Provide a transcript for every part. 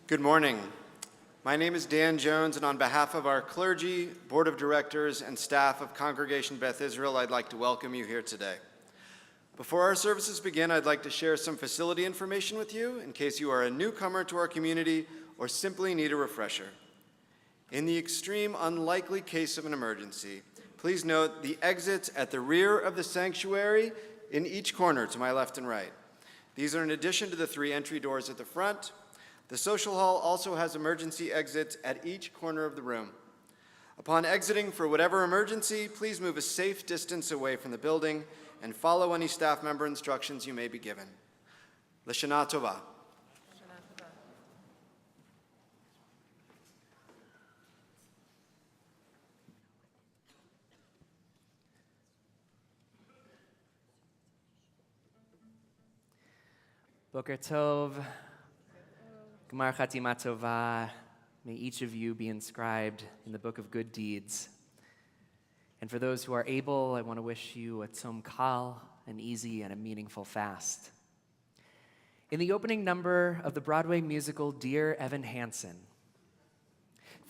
Good morning. My name is Dan Jones, and on behalf of our clergy, board of directors, and staff of Congregation Beth Israel, I'd like to welcome you here today. Before our services begin, I'd like to share some facility information with you in case you are a newcomer to our community or simply need a refresher. In the extreme unlikely case of an emergency, please note the exits at the rear of the sanctuary in each corner to my left and right. These are in addition to the 3 entry doors at the front. The social hall also has emergency exits at each corner of the room. Upon exiting for whatever emergency, please move a safe distance away from the building and follow any staff member instructions you may be given. L'Shana Tova. Boker Tov, Gemar Chatima Tova, may each of you be inscribed in the book of good deeds. And for those who are able, I want to wish you a tzom kal, an easy and a meaningful fast. In the opening number of the Broadway musical Dear Evan Hansen,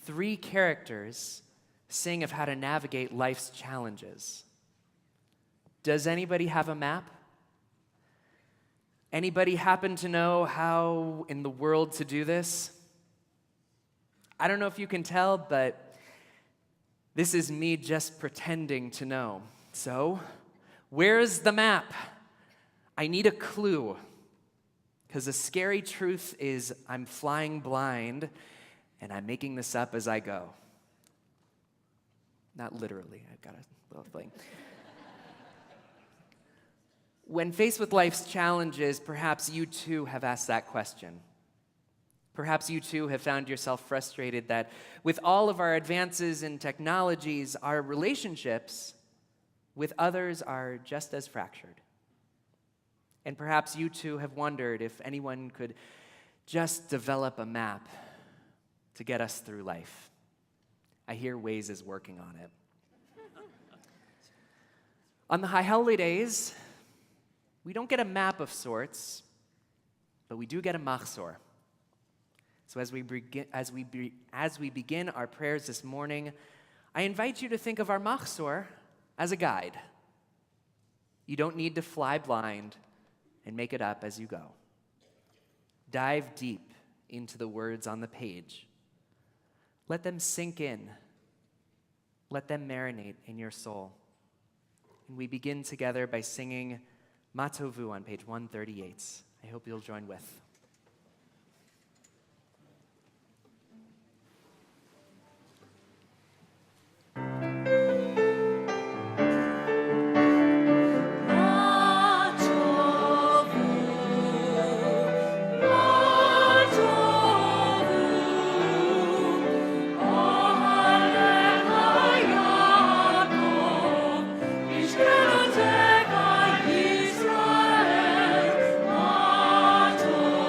3 characters sing of how to navigate life's challenges. Does anybody have a map? Anybody happen to know how in the world to do this? I don't know if you can tell, but this is me just pretending to know. So, where's the map? I need a clue, because the scary truth is I'm flying blind, and I'm making this up as I go. Not literally, I've got a little thing. When faced with life's challenges, perhaps you too have asked that question. Perhaps you too have found yourself frustrated that with all of our advances in technologies, our relationships with others are just as fractured. And perhaps you too have wondered if anyone could just develop a map to get us through life. I hear Waze is working on it. On the high holidays, we don't get a map of sorts, but we do get a machzor. So as we begin our prayers this morning, I invite you to think of our machzor as a guide. You don't need to fly blind and make it up as you go. Dive deep into the words on the page. Let them sink in. Let them marinate in your soul. And we begin together by singing Matovu on page 138. I hope you'll join with. Israel,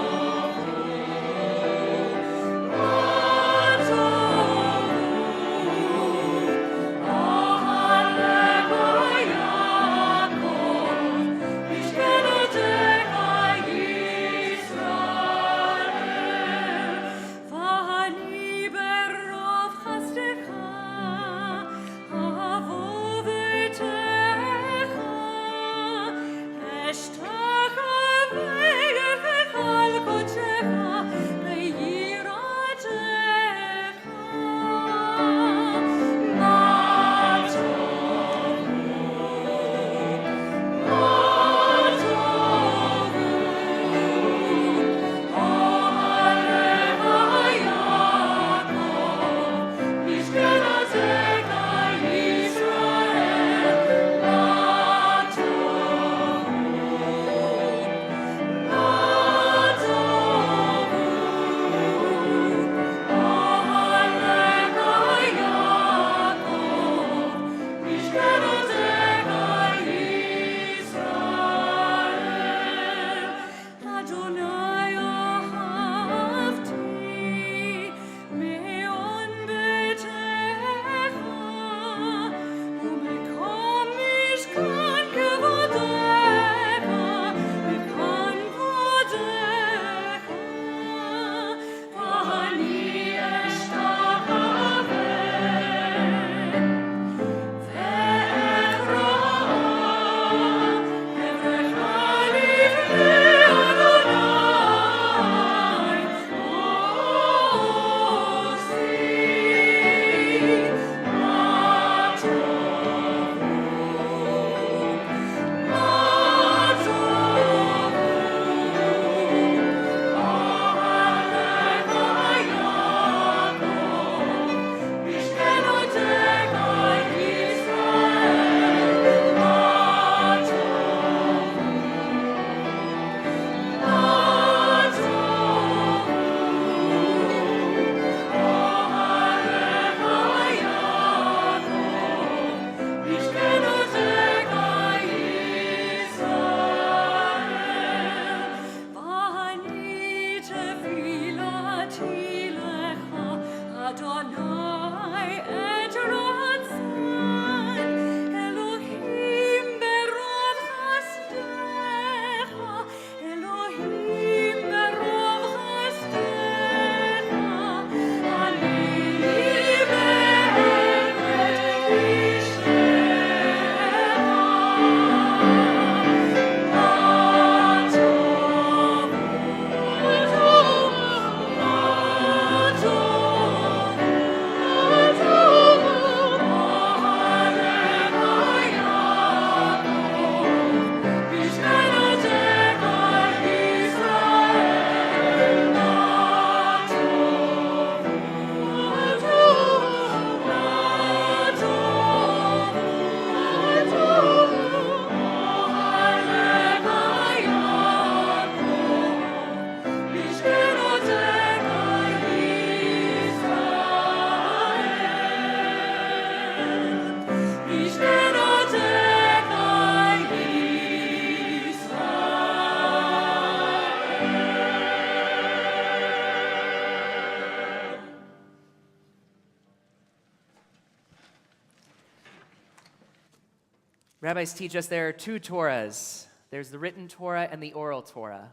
Rabbis teach us there are two Torahs. There's the written Torah and the oral Torah.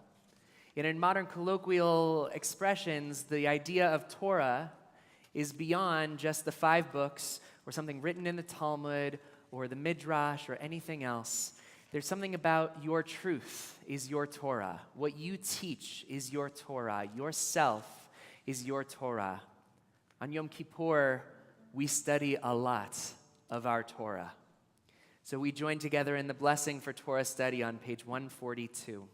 And in modern colloquial expressions, the idea of Torah is beyond just the 5 books or something written in the Talmud or the Midrash or anything else. There's something about your truth is your Torah. What you teach is your Torah. Yourself is your Torah. On Yom Kippur, we study a lot of our Torah. So we join together in the blessing for Torah study on page 142.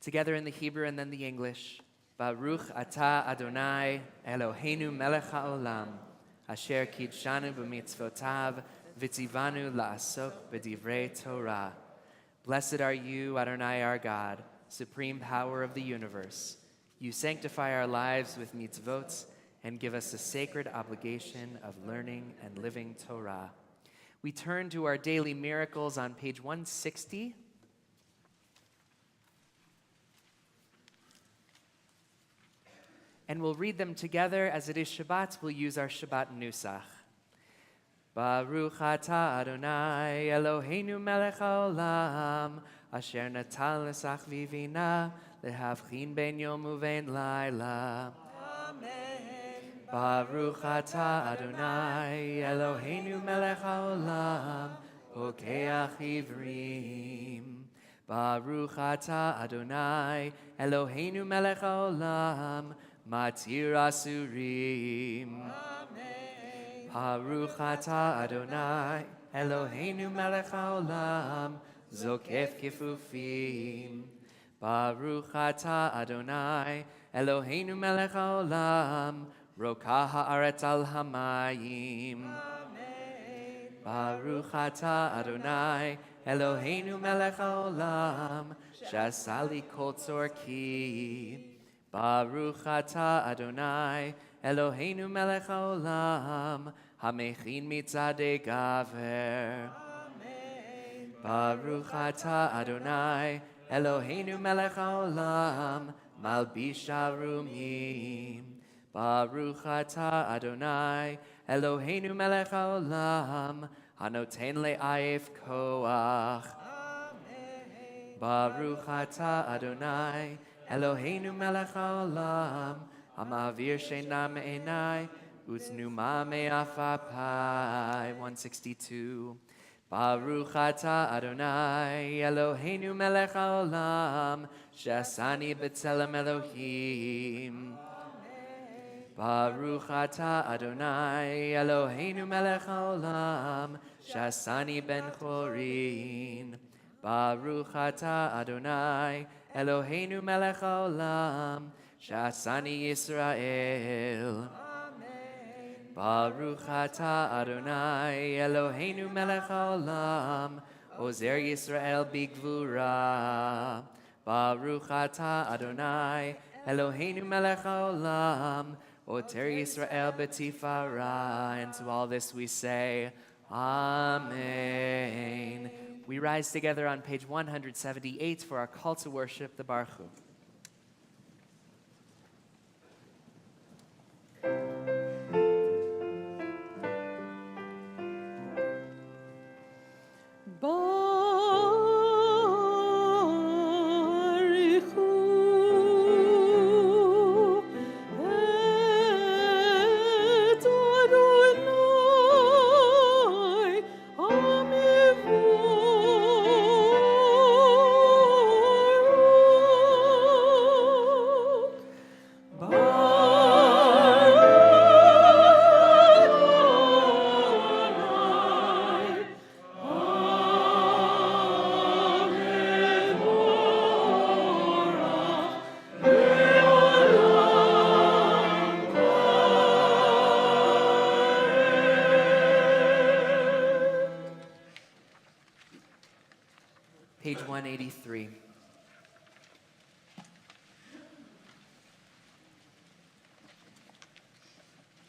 Together in the Hebrew and then the English. Baruch atah Adonai Eloheinu melech haolam, asher kidshanu b'mitzvotav v'tzivanu la'asok b'divrei Torah. Blessed are you, Adonai our God, supreme power of the universe. You sanctify our lives with mitzvot and give us the sacred obligation of learning and living Torah. We turn to our daily miracles on page 160. And we'll read them together. As it is Shabbat, we'll use our Shabbat nusach. Baruch atah Adonai Eloheinu melech haolam, asher natan l'sach vivina lehavchin ben yom uven laila. Baruch atah Adonai Eloheinu melech haolam, pokeach ivrim. Baruch atah Adonai Eloheinu melech haolam, matir asurim. Baruch atah Adonai Eloheinu melech haolam, zokef kifufim. Baruch atah Adonai Eloheinu melech haolam, rokah haaretz al hamayim. Baruch atah Adonai Eloheinu melech haolam, shasali kol tzorki. Baruch atah Adonai Eloheinu melech haolam, hamechin mitzadei gaver. Baruch atah Adonai Eloheinu melech haolam, malbish arumim. Baruch atah Adonai Eloheinu melech haolam, hanoten le'ayef koach. Baruch atah Adonai Eloheinu melech haolam, hamavir sheina me'enai u'tznuma me'afapai. 162. Baruch atah Adonai Eloheinu melech haolam, she'asani b'tzelem Elohim. Baruch atah Adonai Eloheinu melech haolam, she'asani ben chorin. Baruch atah Adonai Eloheinu melech haolam, she'asani Yisrael. Baruch atah Adonai Eloheinu melech haolam, ozer Yisrael bigvura. Baruch atah Adonai Eloheinu melech haolam, oter Yisrael betifara. And to all this we say, Amen. We rise together on page 178 for our call to worship, the Baruch Hu. Page 183.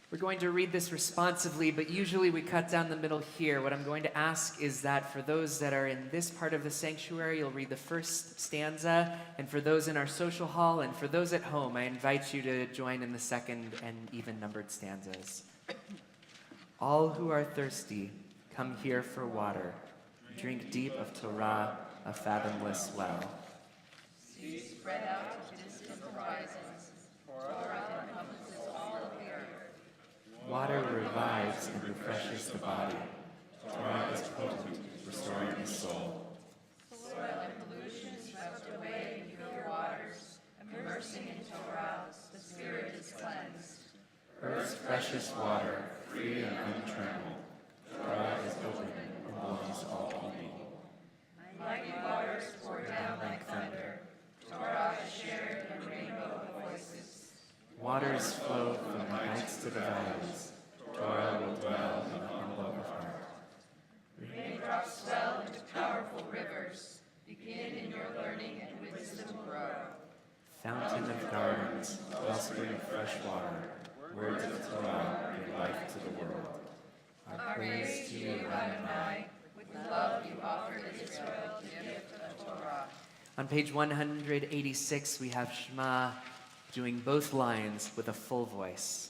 We're going to read this responsively, but usually we cut down the middle here. What I'm going to ask is that for those that are in this part of the sanctuary, you'll read the first stanza, and for those in our social hall and for those at home, I invite you to join in the second and even-numbered stanzas. All who are thirsty, come here for water. Drink deep of Torah, a fathomless well. Sea spread out to distant horizons. Torah encompasses all of the earth. Water revives and refreshes the body. Torah is potent, restoring the soul. Soil and pollution swept away in pure waters. Immersing in Torah, the spirit is cleansed. Earth's precious water, free and untrammeled. Torah is open and belongs to all people. Mighty waters pour down like thunder. Torah is shared in a rainbow of voices. Waters flow from the heights to the valleys. Torah will dwell in the humble of heart. Raindrops swell into powerful rivers. Begin in your learning and wisdom grow. Fountain of gardens, wellspring of fresh water. Words of Torah bring life to the world. Our praise to you, Adonai. With love you offered Israel the gift of Torah. On page 186, we have Shema doing both lines with a full voice.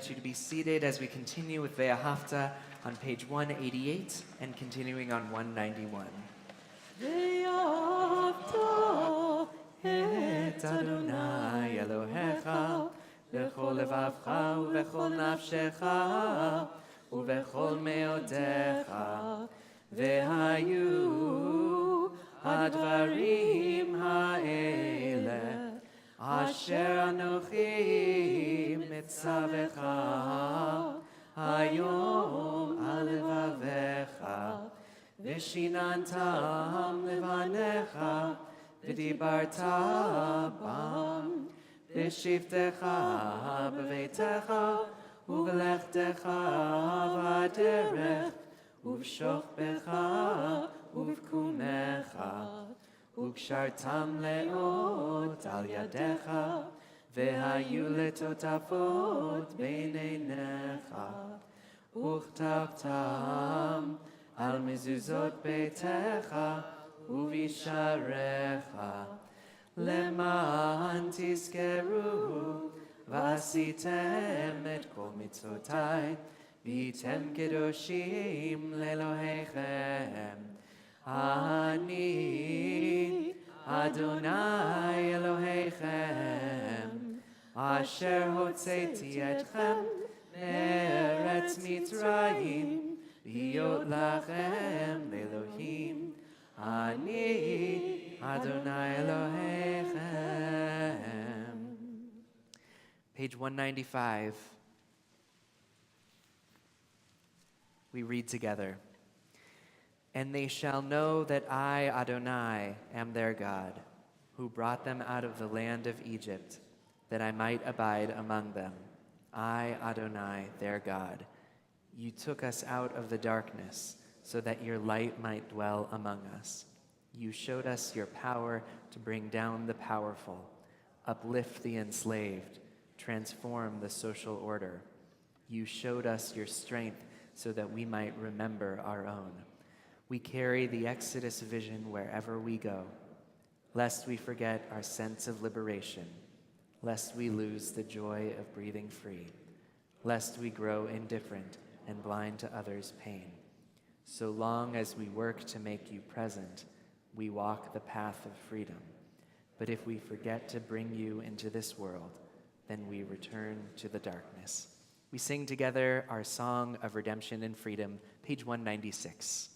You to be seated as we continue with Ve'ahavta on page 188 and continuing on 191. Ve'ahavta et Adonai Elohecha v'chol levavcha u'v'chol nafshecha u'v'chol meodecha ve'hayu hadvarim ha'eleh Asher Anochi Mitzavecha Hayom Alevavecha Vishinantam Levanecha Vidibarta Bam Vishivtecha Bevetecha Uvelechtecha Vaderech Uvshochbecha Uvkumecha Ukshartam leot al yadecha, vehayu letotafot beineinecha, uchtabtam al mezuzot beitecha, uvisharecha, leman tiskeru, vasitem et kol mitzotai, vitem kedoshim lelohechem. Ani Adonai Elohechem Asher hotzeti etchem Eretz Mitzrayim, Biyot lachem Elohim, Ani Adonai Elohechem. Page 195. We read together. And they shall know that I, Adonai, am their God, who brought them out of the land of Egypt, that I might abide among them. I, Adonai, their God. You took us out of the darkness, so that your light might dwell among us. You showed us your power to bring down the powerful, uplift the enslaved, transform the social order. You showed us your strength so that we might remember our own. We carry the Exodus vision wherever we go, lest we forget our sense of liberation, lest we lose the joy of breathing free, lest we grow indifferent and blind to others' pain. So long as we work to make you present, we walk the path of freedom. But if we forget to bring you into this world, then we return to the darkness. We sing together our song of redemption and freedom, page 196.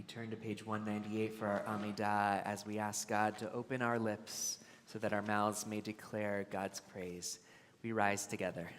Turn to page 198 for our Amidah as we ask God to open our lips so that our mouths may declare God's praise. We rise together.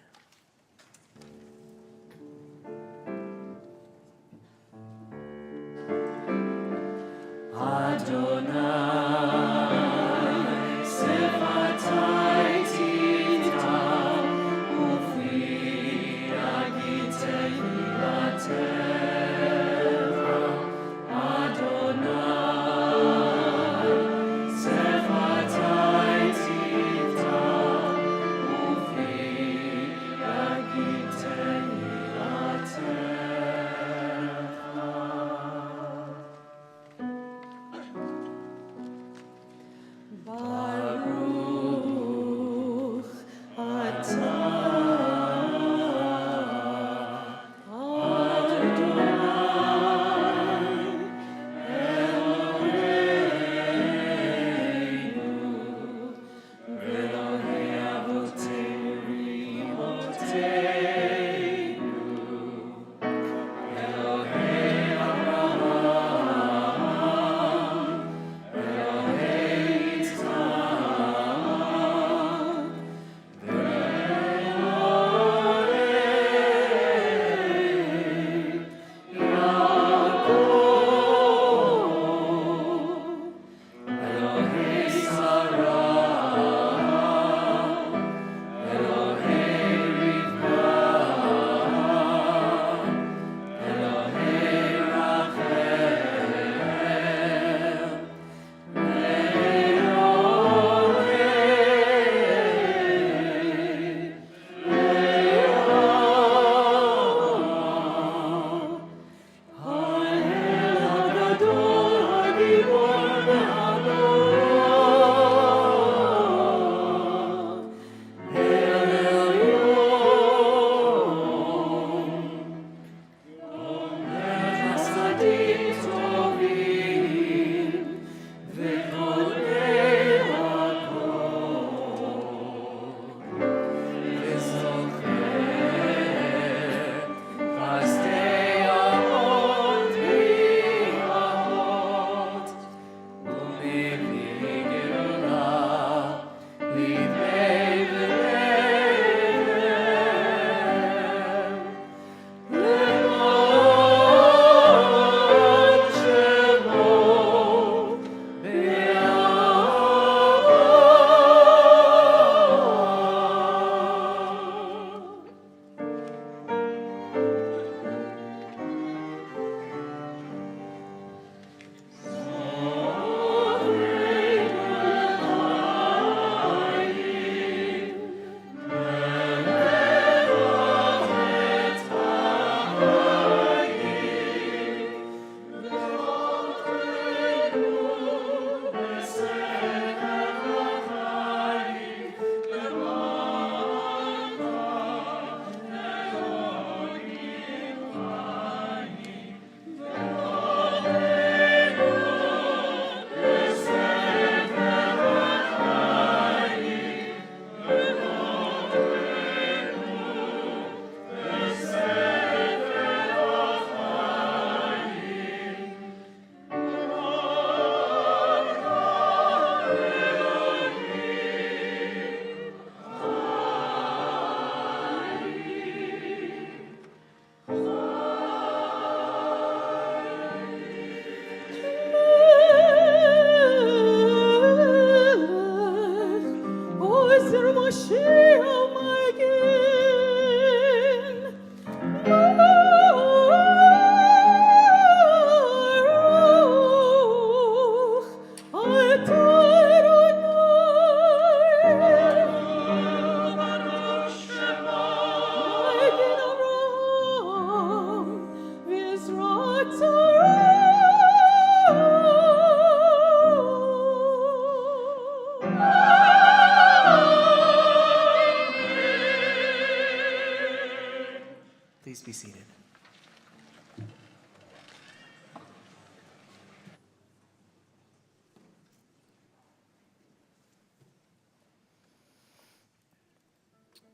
Please be seated.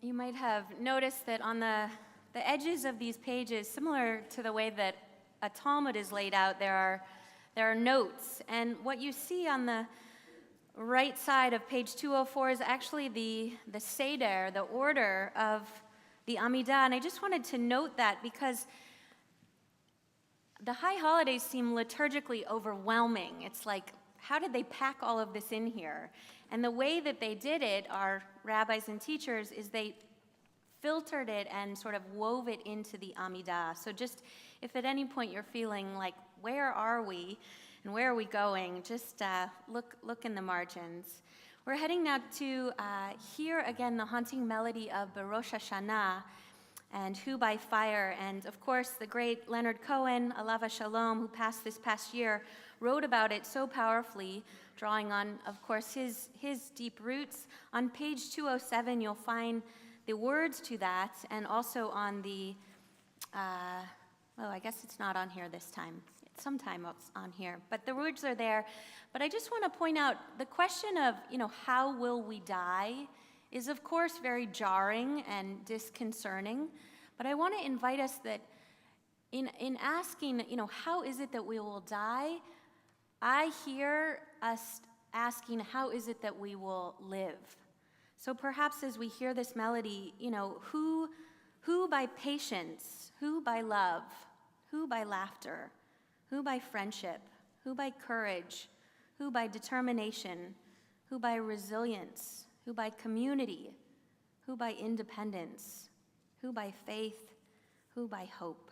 You might have noticed that on the edges of these pages, similar to the way that a Talmud is laid out, there are notes. And what you see on the right side of page 204 is actually the Seder, the order of the Amidah. And I just wanted to note that because the high holidays seem liturgically overwhelming. It's like, how did they pack all of this in here? And the way that they did it, our rabbis and teachers, is they filtered it and sort of wove it into the Amidah. So just if at any point you're feeling like, where are we and where are we going, just look in the margins. We're heading now to hear again the haunting melody of Rosh Hashanah and Who by Fire. And of course, the great Leonard Cohen, Alav Shalom, who passed this past year, wrote about it so powerfully, drawing on, of course, his deep roots. On page 207, you'll find the words to that, and also on the, well, I guess it's not on here this time. It's sometime on here, but the words are there. But I just want to point out the question of, how will we die is, of course, very jarring and disconcerting. But I want to invite us that in asking, how is it that we will die, I hear us asking, how is it that we will live? So perhaps as we hear this melody, who by patience, who by love, who by laughter, who by friendship, who by courage, who by determination, who by resilience, who by community, who by independence, who by faith, who by hope.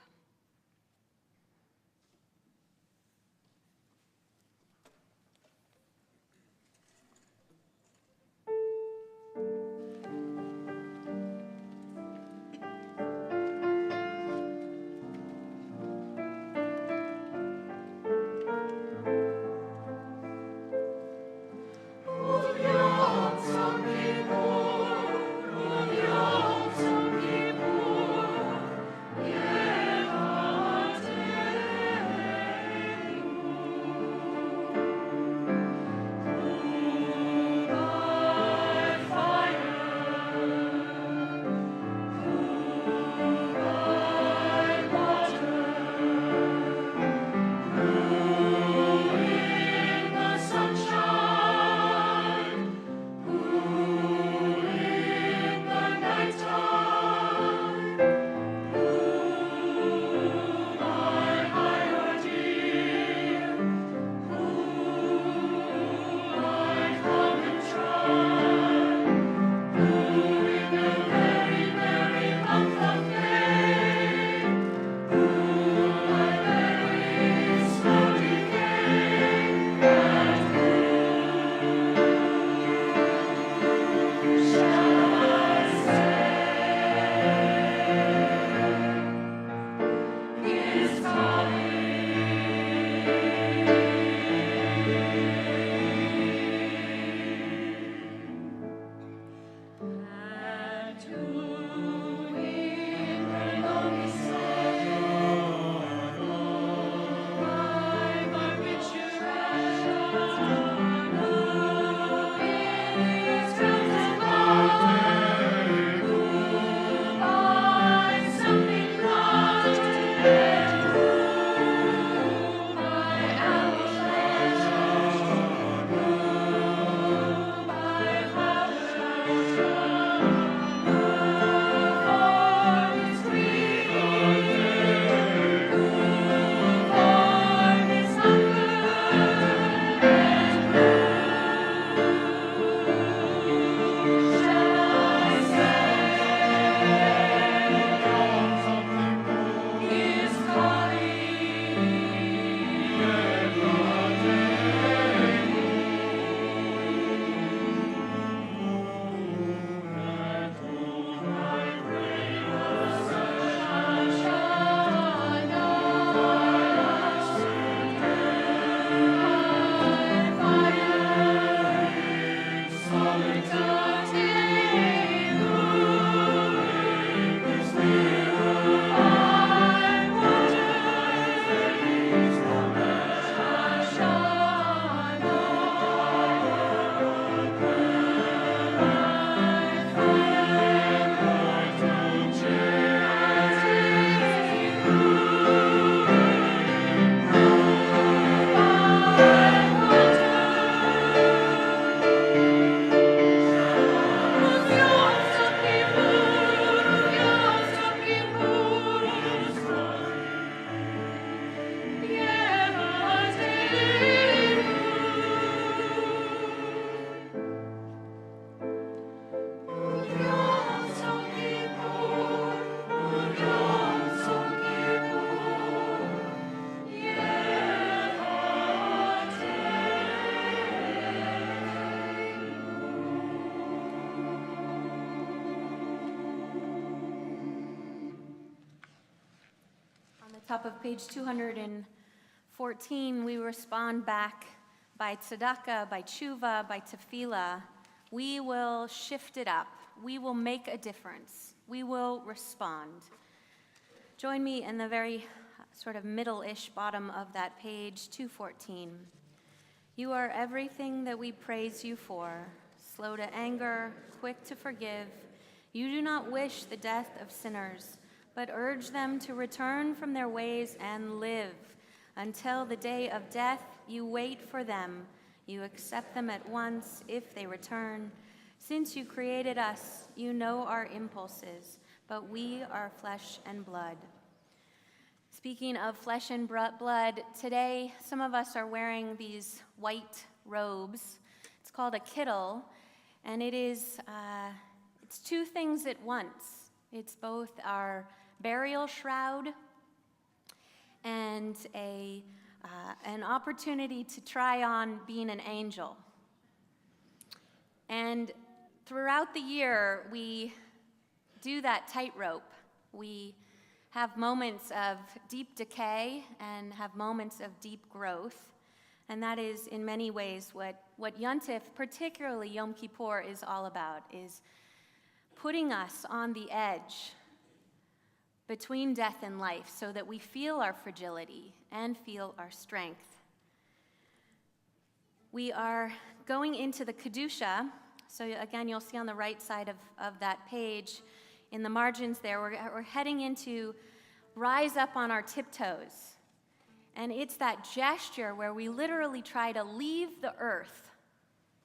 Yeah. Top of page 214, we respond back by tzedakah, by tshuva, by tefillah. We will shift it up. We will make a difference. We will respond. Join me in the very sort of middle-ish bottom of that page, 214. You are everything that we praise you for, slow to anger, quick to forgive. You do not wish the death of sinners, but urge them to return from their ways and live. Until the day of death, you wait for them. You accept them at once if they return. Since you created us, you know our impulses, but we are flesh and blood. Speaking of flesh and blood, today some of us are wearing these white robes. It's called a kittel, and it's two things at once. It's both our burial shroud and an opportunity to try on being an angel. And throughout the year, we do that tightrope. We have moments of deep decay and have moments of deep growth. And that is, in many ways, what Yontif, particularly Yom Kippur, is all about, is putting us on the edge between death and life so that we feel our fragility and feel our strength. We are going into the Kedusha. So again, you'll see on the right side of that page, in the margins there, we're heading into rise up on our tiptoes. And it's that gesture where we literally try to leave the earth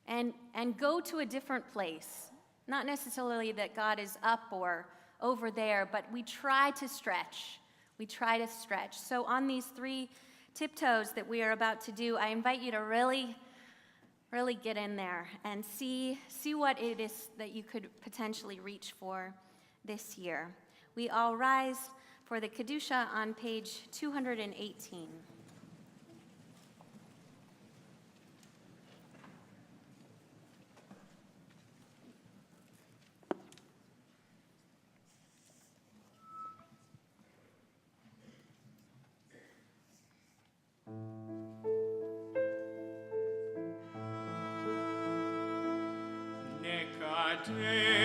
and go to a different place. Not necessarily that God is up or over there, but we try to stretch. We try to stretch. So on these 3 tiptoes that we are about to do, I invite you to really get in there and see what it is that you could potentially reach for this year. We all rise for the Kedusha on page 218. Adonai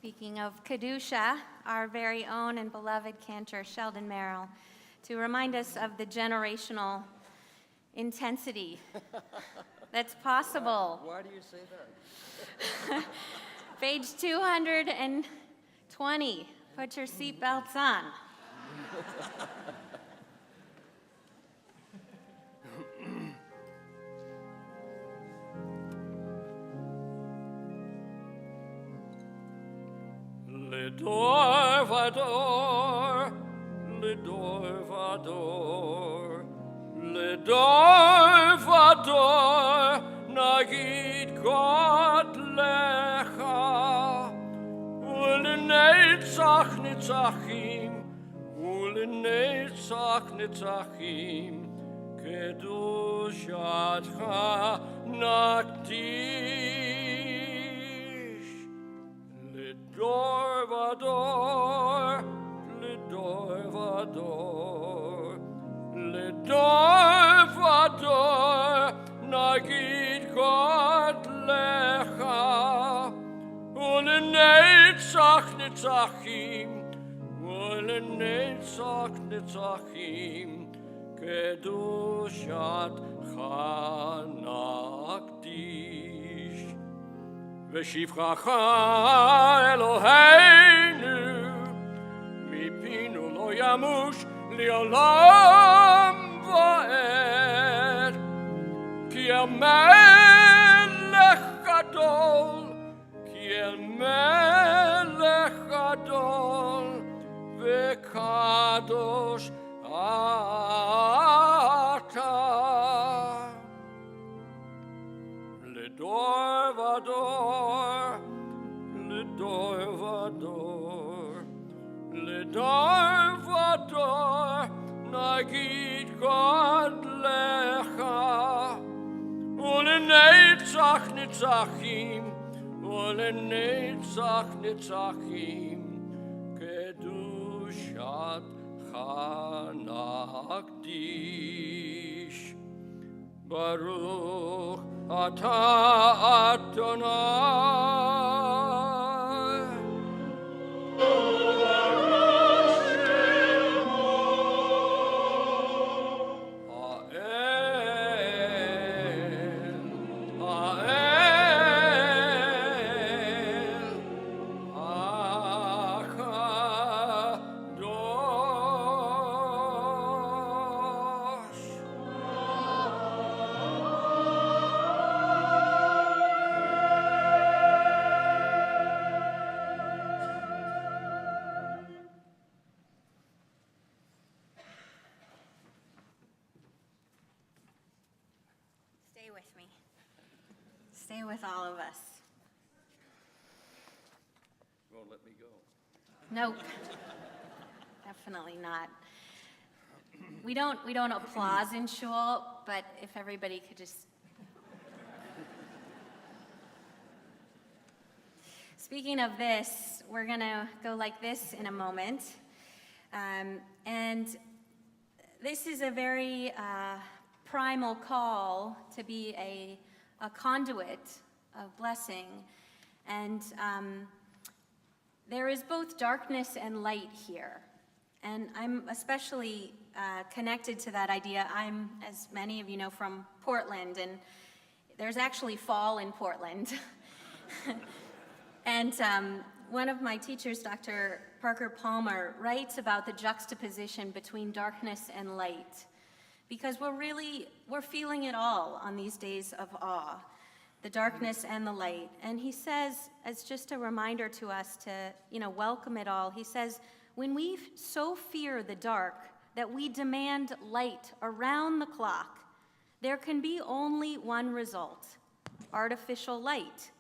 Speaking of Kedusha, our very own and beloved cantor, Sheldon Merrill, to remind us of the generational intensity that's possible. Why do you say that? Page 220. Put your seatbelts on. Lidor vador, lidor vador, lidor vador, nagid Gott lecha, ulenetzach netzachim, ulenetzach netzachim, kedushatcha nakdish. Lidor vador, lidor vador, lidor vador, nagid Gott lecha, ulenetzach netzachim, ulenetzach netzachim, kedushatcha nakdish. V'shivchacha Eloheinu, mipinu lo yamush li'olam va'ed, ki el melech gadol, ki el melech gadol, v'kadosh ata. Lidor vador, lidor vador, lidor vador, nagid Gott lecha, ulenetzach netzachim, ulenetzach netzachim, kedushatcha nakdish. Baruch atah Adonai. Stay with me. Stay with all of us. Won't let me go. Nope. Definitely not. We don't applause in shul, but if everybody could just. Speaking of this, we're gonna go like this in a moment. And this is a very primal call to be a conduit of blessing. And there is both darkness and light here. And I'm especially connected to that idea. I'm, as many of you know, from Portland, and there's actually fall in Portland. And one of my teachers, Dr. Parker Palmer, writes about the juxtaposition between darkness and light, because we're feeling it all on these days of awe, the darkness and the light. And he says, as just a reminder to us to, welcome it all, he says, when we so fear the dark that we demand light around the clock, there can be only one result: artificial light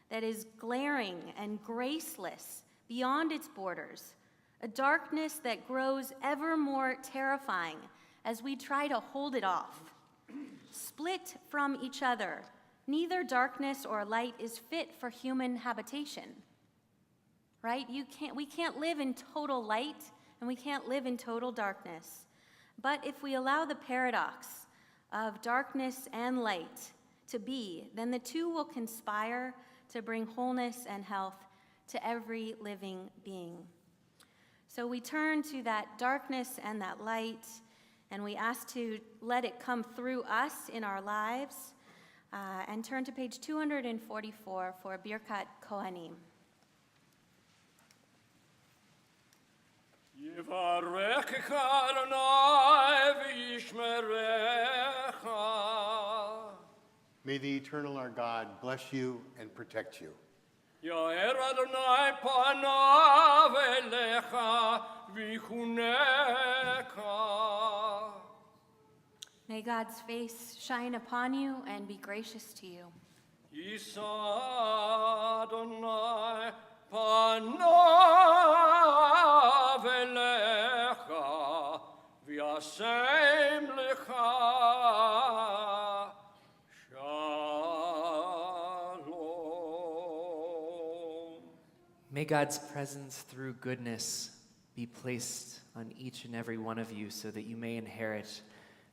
that is glaring and graceless beyond its borders, a darkness that grows ever more terrifying as we try to hold it off. Split from each other, neither darkness or light is fit for human habitation. Right? We can't live in total light, and we can't live in total darkness. But if we allow the paradox of darkness and light to be, then the two will conspire to bring wholeness and health to every living being. So we turn to that darkness and that light, and we ask to let it come through us in our lives, and turn to page 244 for Birkat Kohanim. יברכך אדוני וישמרך. May the eternal our God bless you and protect you. יאר אדוני פניו אליך ויחונך. May God's face shine upon you and be gracious to you. יישא אדוני פניו אליך וישם לך שלום. May God's presence through goodness be placed on each and every one of you so that you may inherit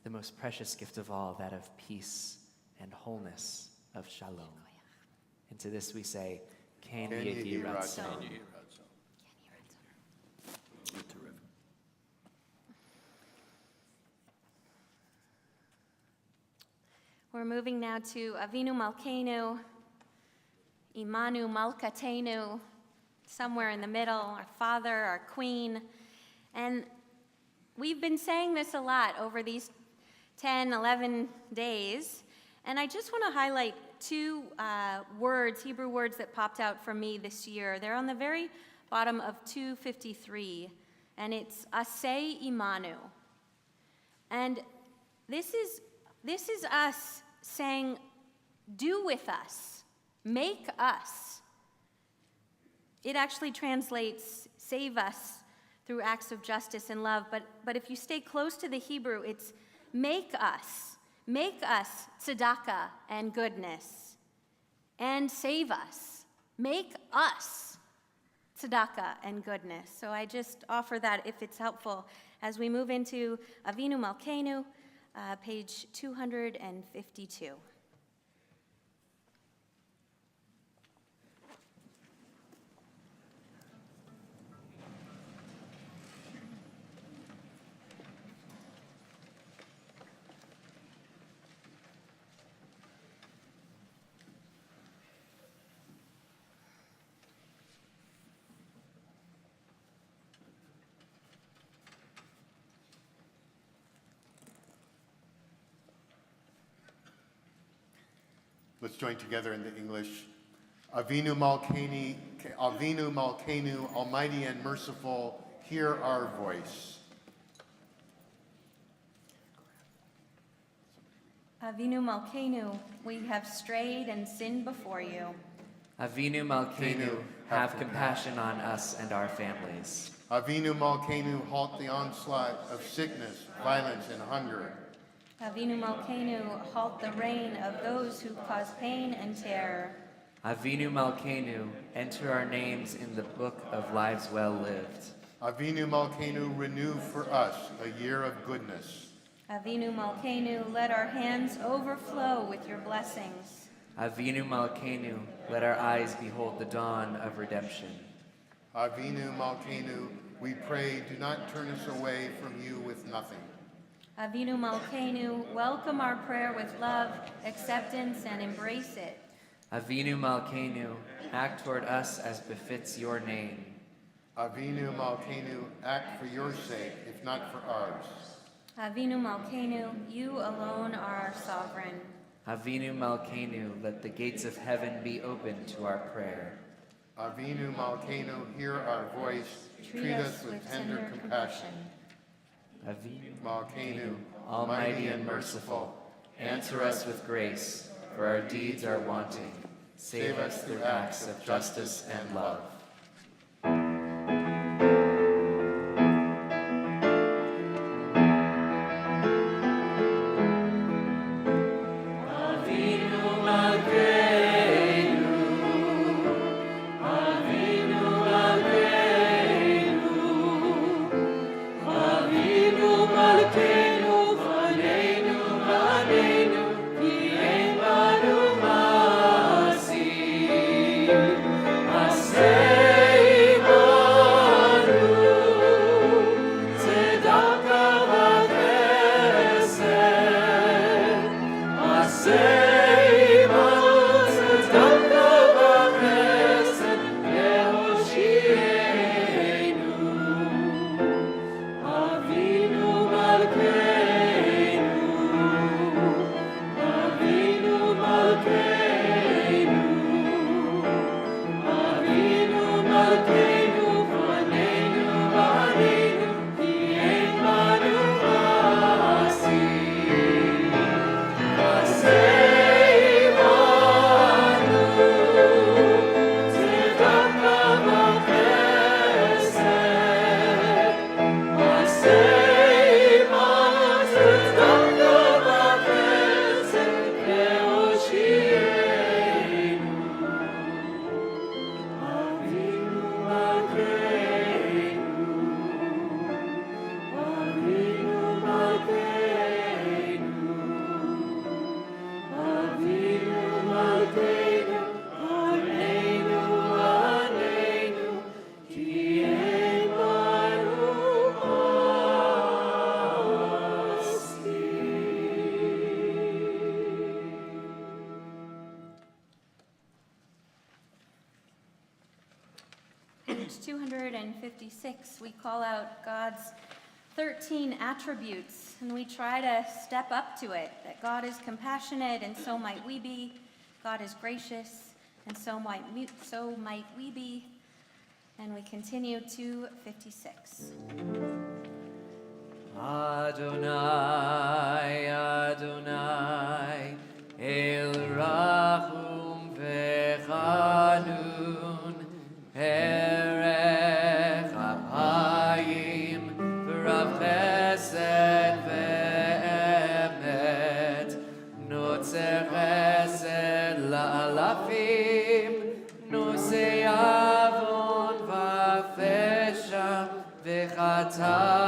the most precious gift of all, that of peace and wholeness, of shalom. And to this we say, Ken Ken Yehi Yehi Ratzon. Ratzon. We're moving now to Avinu Malkeinu, Imanu Malkatenu, somewhere in the middle, our Father, our Queen. And we've been saying this a lot over these 10, 11 days. And I just want to highlight two words, Hebrew words that popped out for me this year. They're on the very bottom of 253, and it's Aseh Imanu. And this is us saying, do with us, make us. It actually translates, save us through acts of justice and love, but if you stay close to the Hebrew, it's make us tzedakah and goodness, and save us. Make us tzedakah and goodness. So I just offer that if it's helpful as we move into Avinu Malkeinu, page 252. Let's join together in the English. Avinu Malkeinu, Almighty and merciful, hear our voice. Avinu Malkeinu, we have strayed and sinned before you. Avinu Malkeinu, have compassion on us and our families. Avinu Malkeinu, halt the onslaught of sickness, violence, and hunger. Avinu Malkeinu, halt the reign of those who cause pain and terror. Avinu Malkeinu, enter our names in the book of lives well lived. Avinu Malkeinu, renew for us a year of goodness. Avinu Malkeinu, let our hands overflow with your blessings. Avinu Malkeinu, let our eyes behold the dawn of redemption. Avinu Malkeinu, we pray, do not turn us away from you with nothing. Avinu Malkeinu, welcome our prayer with love, acceptance, and embrace it. Avinu Malkeinu, act toward us as befits your name. Avinu Malkeinu, act for your sake, if not for ours. Avinu Malkeinu, you alone are our sovereign. Avinu Malkeinu, let the gates of heaven be open to our prayer. Avinu Malkeinu, hear our voice, treat us with tender compassion. Avinu Malkeinu, Almighty and merciful, answer us with grace, for our deeds are wanting. Save us through acts of justice and love. Say 256, we call out God's 13 attributes, and we try to step up to it, that God is compassionate, and so might we be. God is gracious, and so might we be. And we continue to 56. Adonai, Adonai, El Rachum Vechanun, Erech Apayim, V'rav Chesed Ve'emet, Notzer Chesed La'alafim, Nosei Avon V'Fesha V'Chata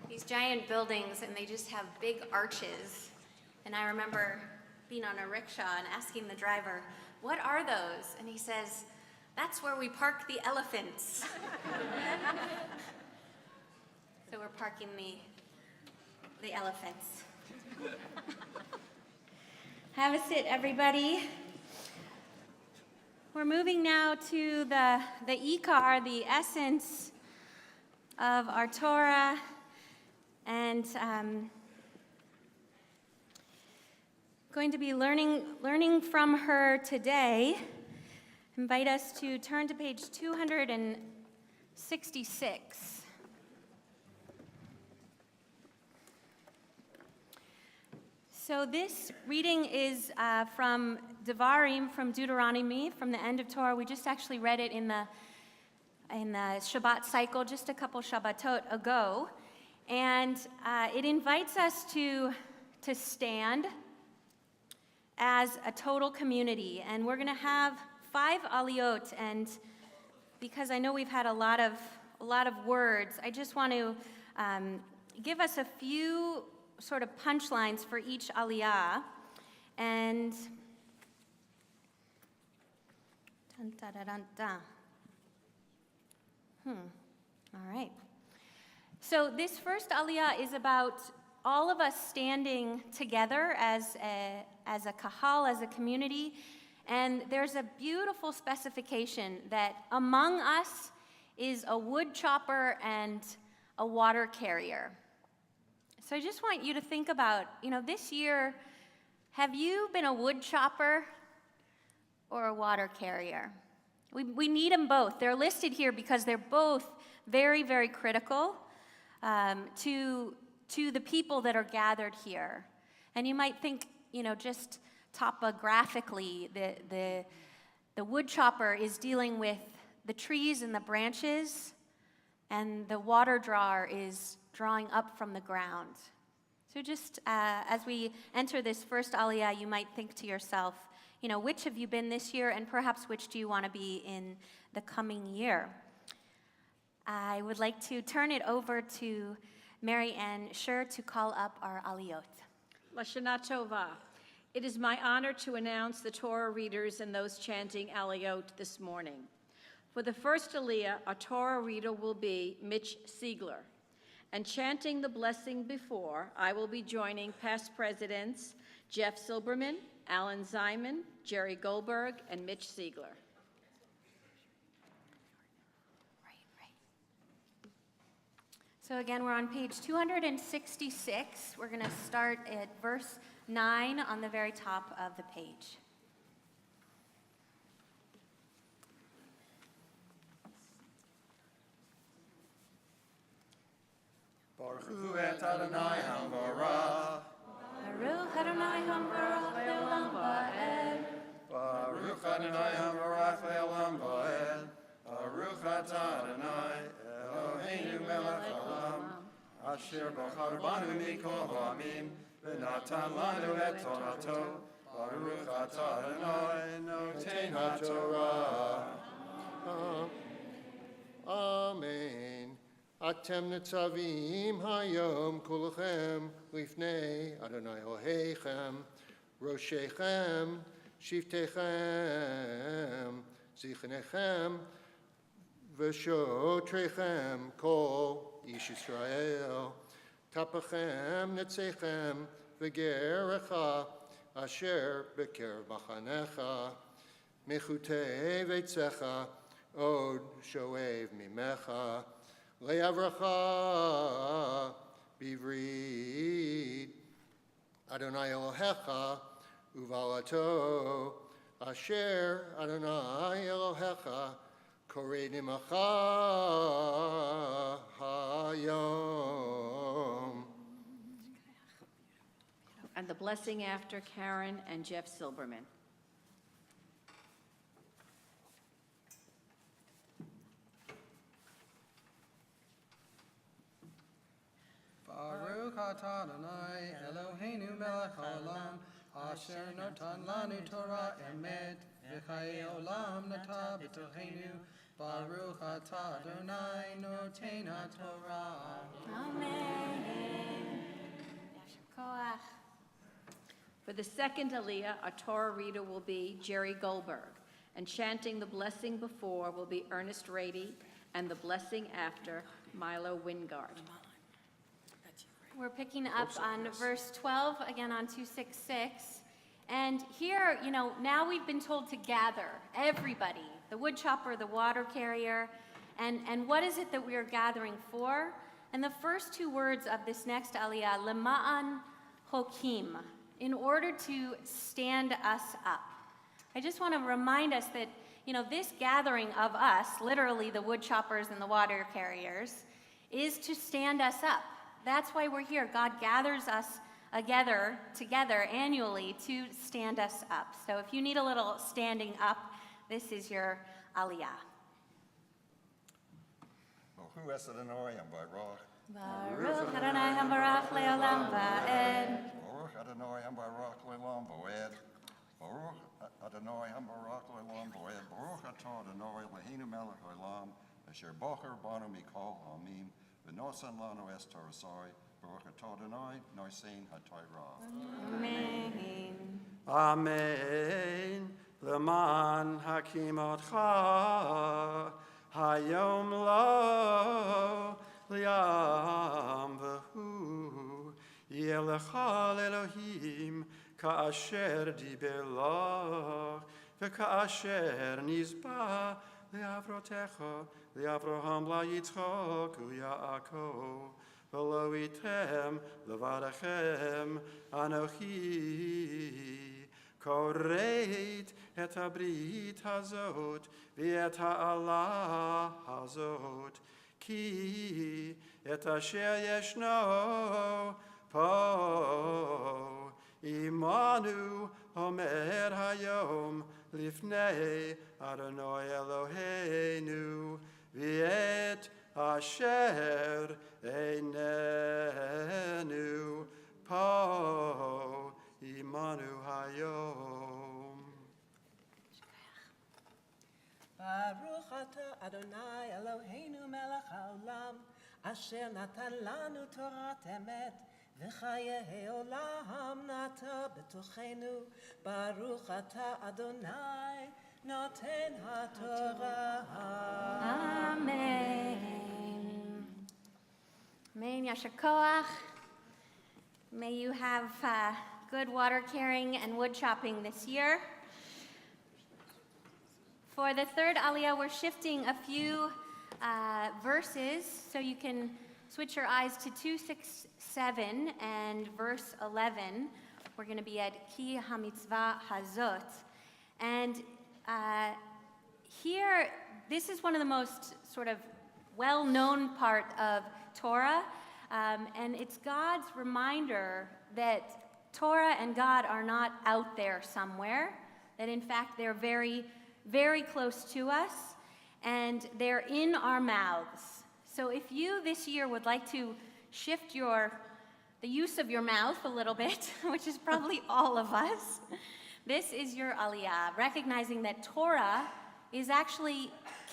these giant buildings, and they just have big arches. And I remember being on a rickshaw and asking the driver, "What are those?" And he says, "That's where we park the elephants." So we're parking the elephants. Have a sit, everybody. We're moving now to the Ikar, the essence of our Torah, and going to be learning from her today. Invite us to turn to page 266. So this reading is from Devarim, from Deuteronomy, from the end of Torah. We just actually read it in the Shabbat cycle just a couple Shabbatot ago. And it invites us to stand as a total community. And we're going to have 5 aliyot. And because I know we've had a lot of words, I just want to give us a few sort of punchlines for each aliyah. And dun, dun, dun, dun, dun. All right. So this first aliyah is about all of us standing together as a kahal, as a community. And there's a beautiful specification that among us is a wood chopper and a water carrier. So I just want you to think about, this year, have you been a wood chopper or a water carrier? We need them both. They're listed here because they're both very, very critical to the people that are gathered here. And you might think, just topographically, the wood chopper is dealing with the trees and the branches, and the water drawer is drawing up from the ground. So just as we enter this first aliyah, you might think to yourself, which have you been this year, and perhaps which do you want to be in the coming year? I would like to turn it over to Mary Ann Scher to call up our aliyot. Lashana Tova. It is my honor to announce the Torah readers and those chanting aliyot this morning. For the first aliyah, our Torah reader will be Mitch Siegler. And chanting the blessing before, I will be joining past presidents Jeff Silberman, Alan Ziman, Jerry Goldberg, and Mitch Siegler. So again, we're on page 266. We're going to start at verse 9 on the very top of the page. Baruch hu et Adonai hamvarach. Baruch Adonai hamvarach le'olam va'ed. Baruch Adonai hamvarach le'olam va'ed. Baruch atah Adonai Eloheinu melech haolam. Asher bachar banu mikol ha'amim v'natan lanu et torato. Baruch atah Adonai noten haTorah. Amen. Atem netzavim hayom kulchem lifnei Adonai Elohechem roshechem shiftechem zichnechem v'shotrechem kol ish Yisrael tapachem netzechem v'gerecha asher beker bachanecha mechutei veitzecha od shoev mimecha Le'avracha bivrit Adonai Elohecha uvalato asher Adonai Elohecha korei nimacha hayom. And the blessing after Karen and Jeff Silberman. Baruch atah Adonai Eloheinu melech haolam asher notan lanu Torah emet v'chayei olam nata b'tocheinu Baruch atah Adonai noten haTorah. Amen. koach. For the second Aliyah, our Torah reader will be Jerry Goldberg, and chanting the blessing before will be Ernest Rady, and the blessing after Milo Wingard. We're picking up on verse 12, again on 266. And here, now we've been told to gather, everybody, the wood chopper, the water carrier, and what is it that we are gathering for? And the first two words of this next aliyah, lema'an hokim, in order to stand us up. I just want to remind us that, this gathering of us, literally the wood choppers and the water carriers, is to stand us up. That's why we're here. God gathers us together annually to stand us up. So if you need a little standing up, this is your aliyah. Baruch Adonai Hambarach. Baruch Adonai Hambarach le'olam va'ed. Baruch Adonai Hambarach le'olam va'ed. Baruch Adonai Hambarach le'olam va'ed. Baruch atah Adonai Eloheinu melech haolam, asher bocher banu mikol ha'amim, v'nosan lanu es torasai. Baruch atah Adonai nosein ha'torah. Amen. Amen. Leman hakim otcha hayom lo liam v'hu yelechal Elohim ka'asher diber lach v'ka'asher nizba le'avrotecha le'avraham layitzchok u'ya'akov v'lo item levadachem anochi koreit et habrit hazot v'et ha'ala hazot ki et asher yeshno po imanu omer hayom lifnei Adonai Eloheinu v'et asher einenu po imanu hayom. Baruch atah Adonai Eloheinu melech haolam, asher natan lanu torat emet, v'chayei olam nata b'tochenu. Baruch atah Adonai noten haTorah. Amen. Amen. Yasher koach. May you have good water carrying and wood chopping this year. For the third aliyah, we're shifting a few verses, so you can switch your eyes to 267 and verse 11. We're going to be at Ki HaMitzvah Hazot. And here, this is one of the most sort of well-known part of Torah, and it's God's reminder that Torah and God are not out there somewhere, that in fact they're very, very close to us, and they're in our mouths. So if you this year would like to shift the use of your mouth a little bit, which is probably all of us, this is your aliyah, recognizing that Torah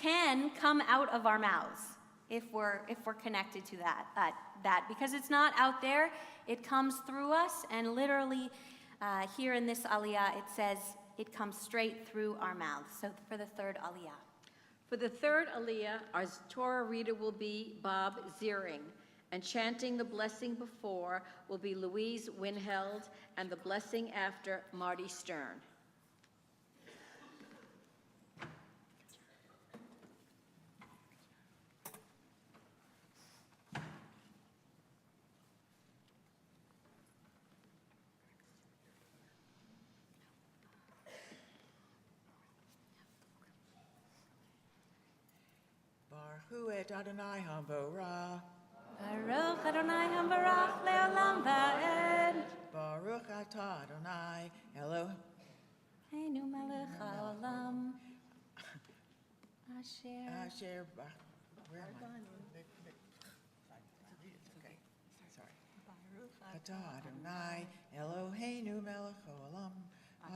can come out of our mouths if we're connected to that, because it's not out there, it comes through us, and literally here in this aliyah it says it comes straight through our mouths. So for the third aliyah. For the third aliyah, our Torah reader will be Bob Ziering, and chanting the blessing before will be Louise Winheld, and the blessing after Marty Stern. Baruch Adonai Hambarach. Baruch Adonai Hambarach le'olam va'ed. Baruch atah Adonai Eloheinu melech haolam, asher where am I? Okay, sorry. Atah Adonai Eloheinu melech haolam,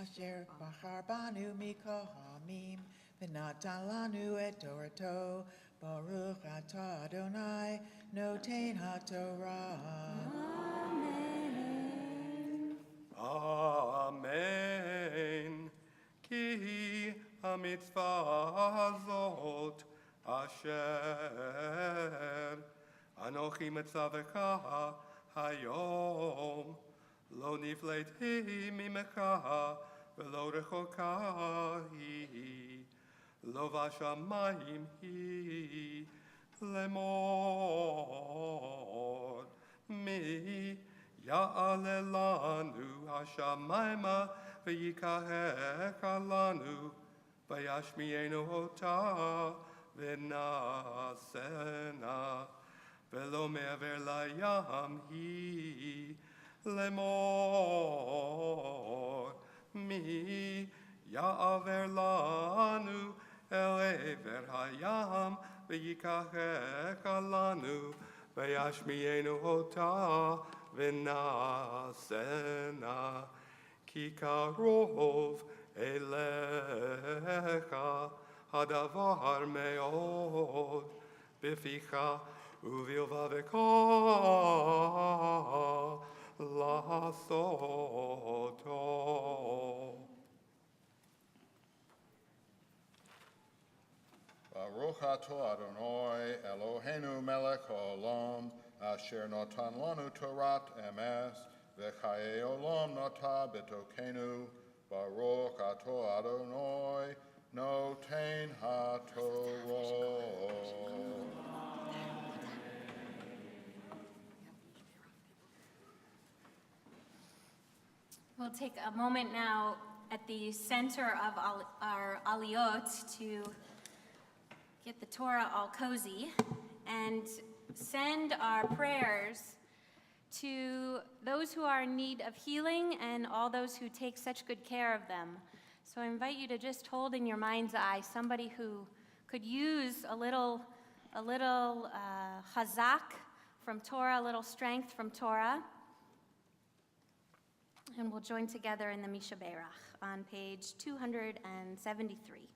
asher bachar banu mikol ha'amim, v'natan lanu et torato. Baruch atah Adonai noten haTorah. Amen. המצווה הזאת, אשר אנוכי מצווך היום. לא נפלאתי ממך ולא רחוקה היא, לא בשמיים היא לאמור. מי יעלה לנו השמיימה ויקהק לנו, וישמיענו אותה ונעשנה, ולא מעבר לים היא לאמור. מי יעבר לנו אל עבר הים ויקהק לנו, וישמיענו אותה ונעשנה. כי קרוב אליך הדבר מאוד, בפיך ובלבבך לעשותו. Baruch atah Adonai Eloheinu melech haolam, asher natan lanu Torat emes, v'chayei olam nata betokenu. Baruch atah Adonai noten haTorah. We'll take a moment now at the center of our aliyot to get the Torah all cozy and send our prayers to those who are in need of healing and all those who take such good care of them. So I invite you to just hold in your mind's eye somebody who could use a little chazak from Torah, a little strength from Torah. And we'll join together in the Misha Berach on page 273.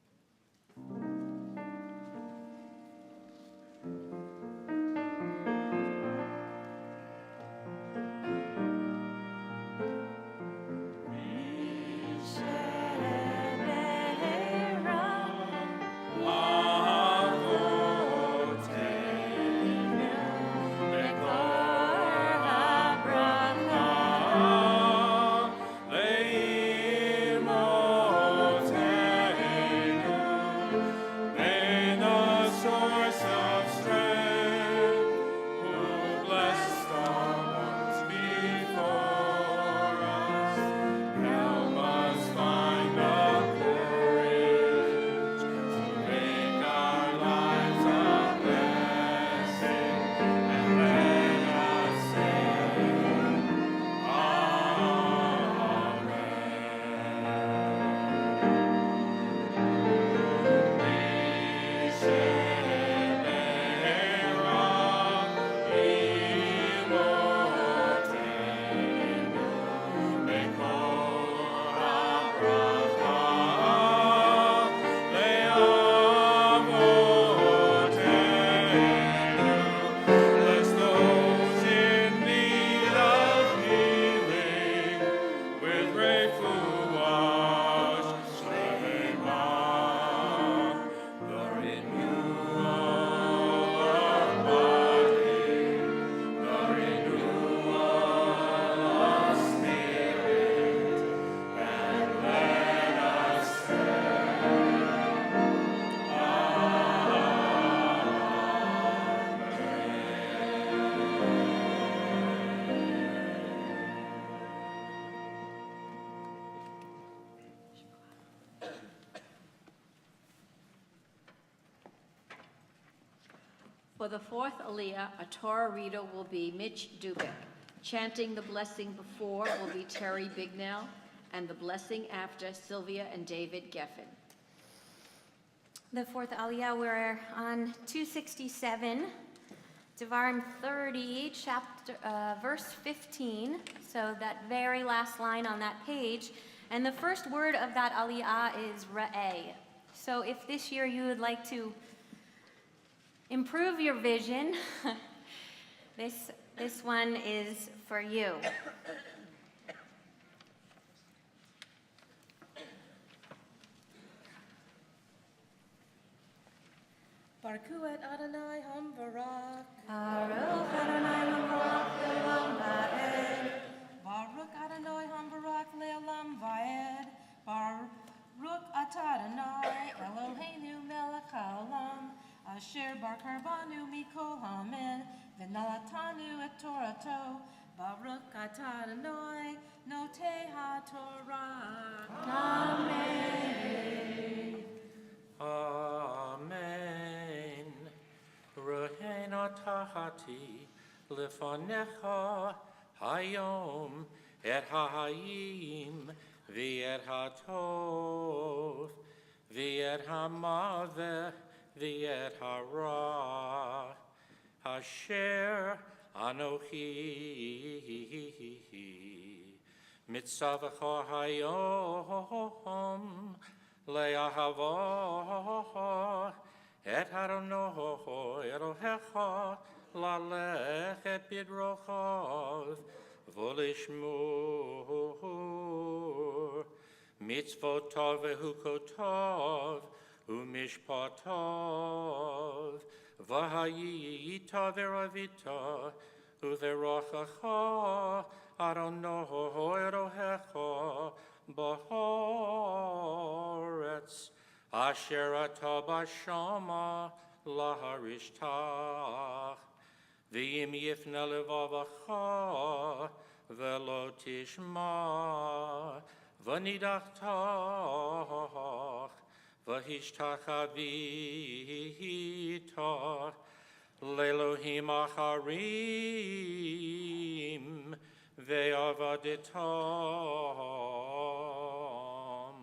For the fourth Aliyah, a Torah reader will be Mitch Dubik. Chanting the blessing before will be Terry Bignell, and the blessing after Sylvia and David Geffen. The fourth Aliyah, we're on 267, Devarim 30, verse 15, so that very last line on that page. And the first word of that Aliyah is Ra'eh. So if this year you would like to improve your vision, this one is for you. Barku et Adonai Hum Barak. Baruch Adonai Baruch Le'olam Va'ed. Baruch Adonai Hum Barak Le'olam Va'ed. Baruch Atah Adonai Eloheinu Melech HaOlam. Asher Barkar Banu Mikol Hamed. V'nalatanu et Torato. Baruch Atah Adonai Notei HaTorah. Amen. Amen. Ruhena tahati lefanecha hayom et ha'ayim v'et ha'tov v'et ha'maveh v'et ha'ra asher anochi mitzavacha hayom le'ahava et Adonai Elohecha lalech bidrochav v'lishmor mitzvotov v'hukotov u'mishpatov v'hayita v'ravita u'verochacha Adonai Elohecha b'haaretz Asher atah b'shama laharishtach v'im yifna levavacha v'lo tishma v'nidachtach v'hishtachavita le'elohim acharim ve'avaditam.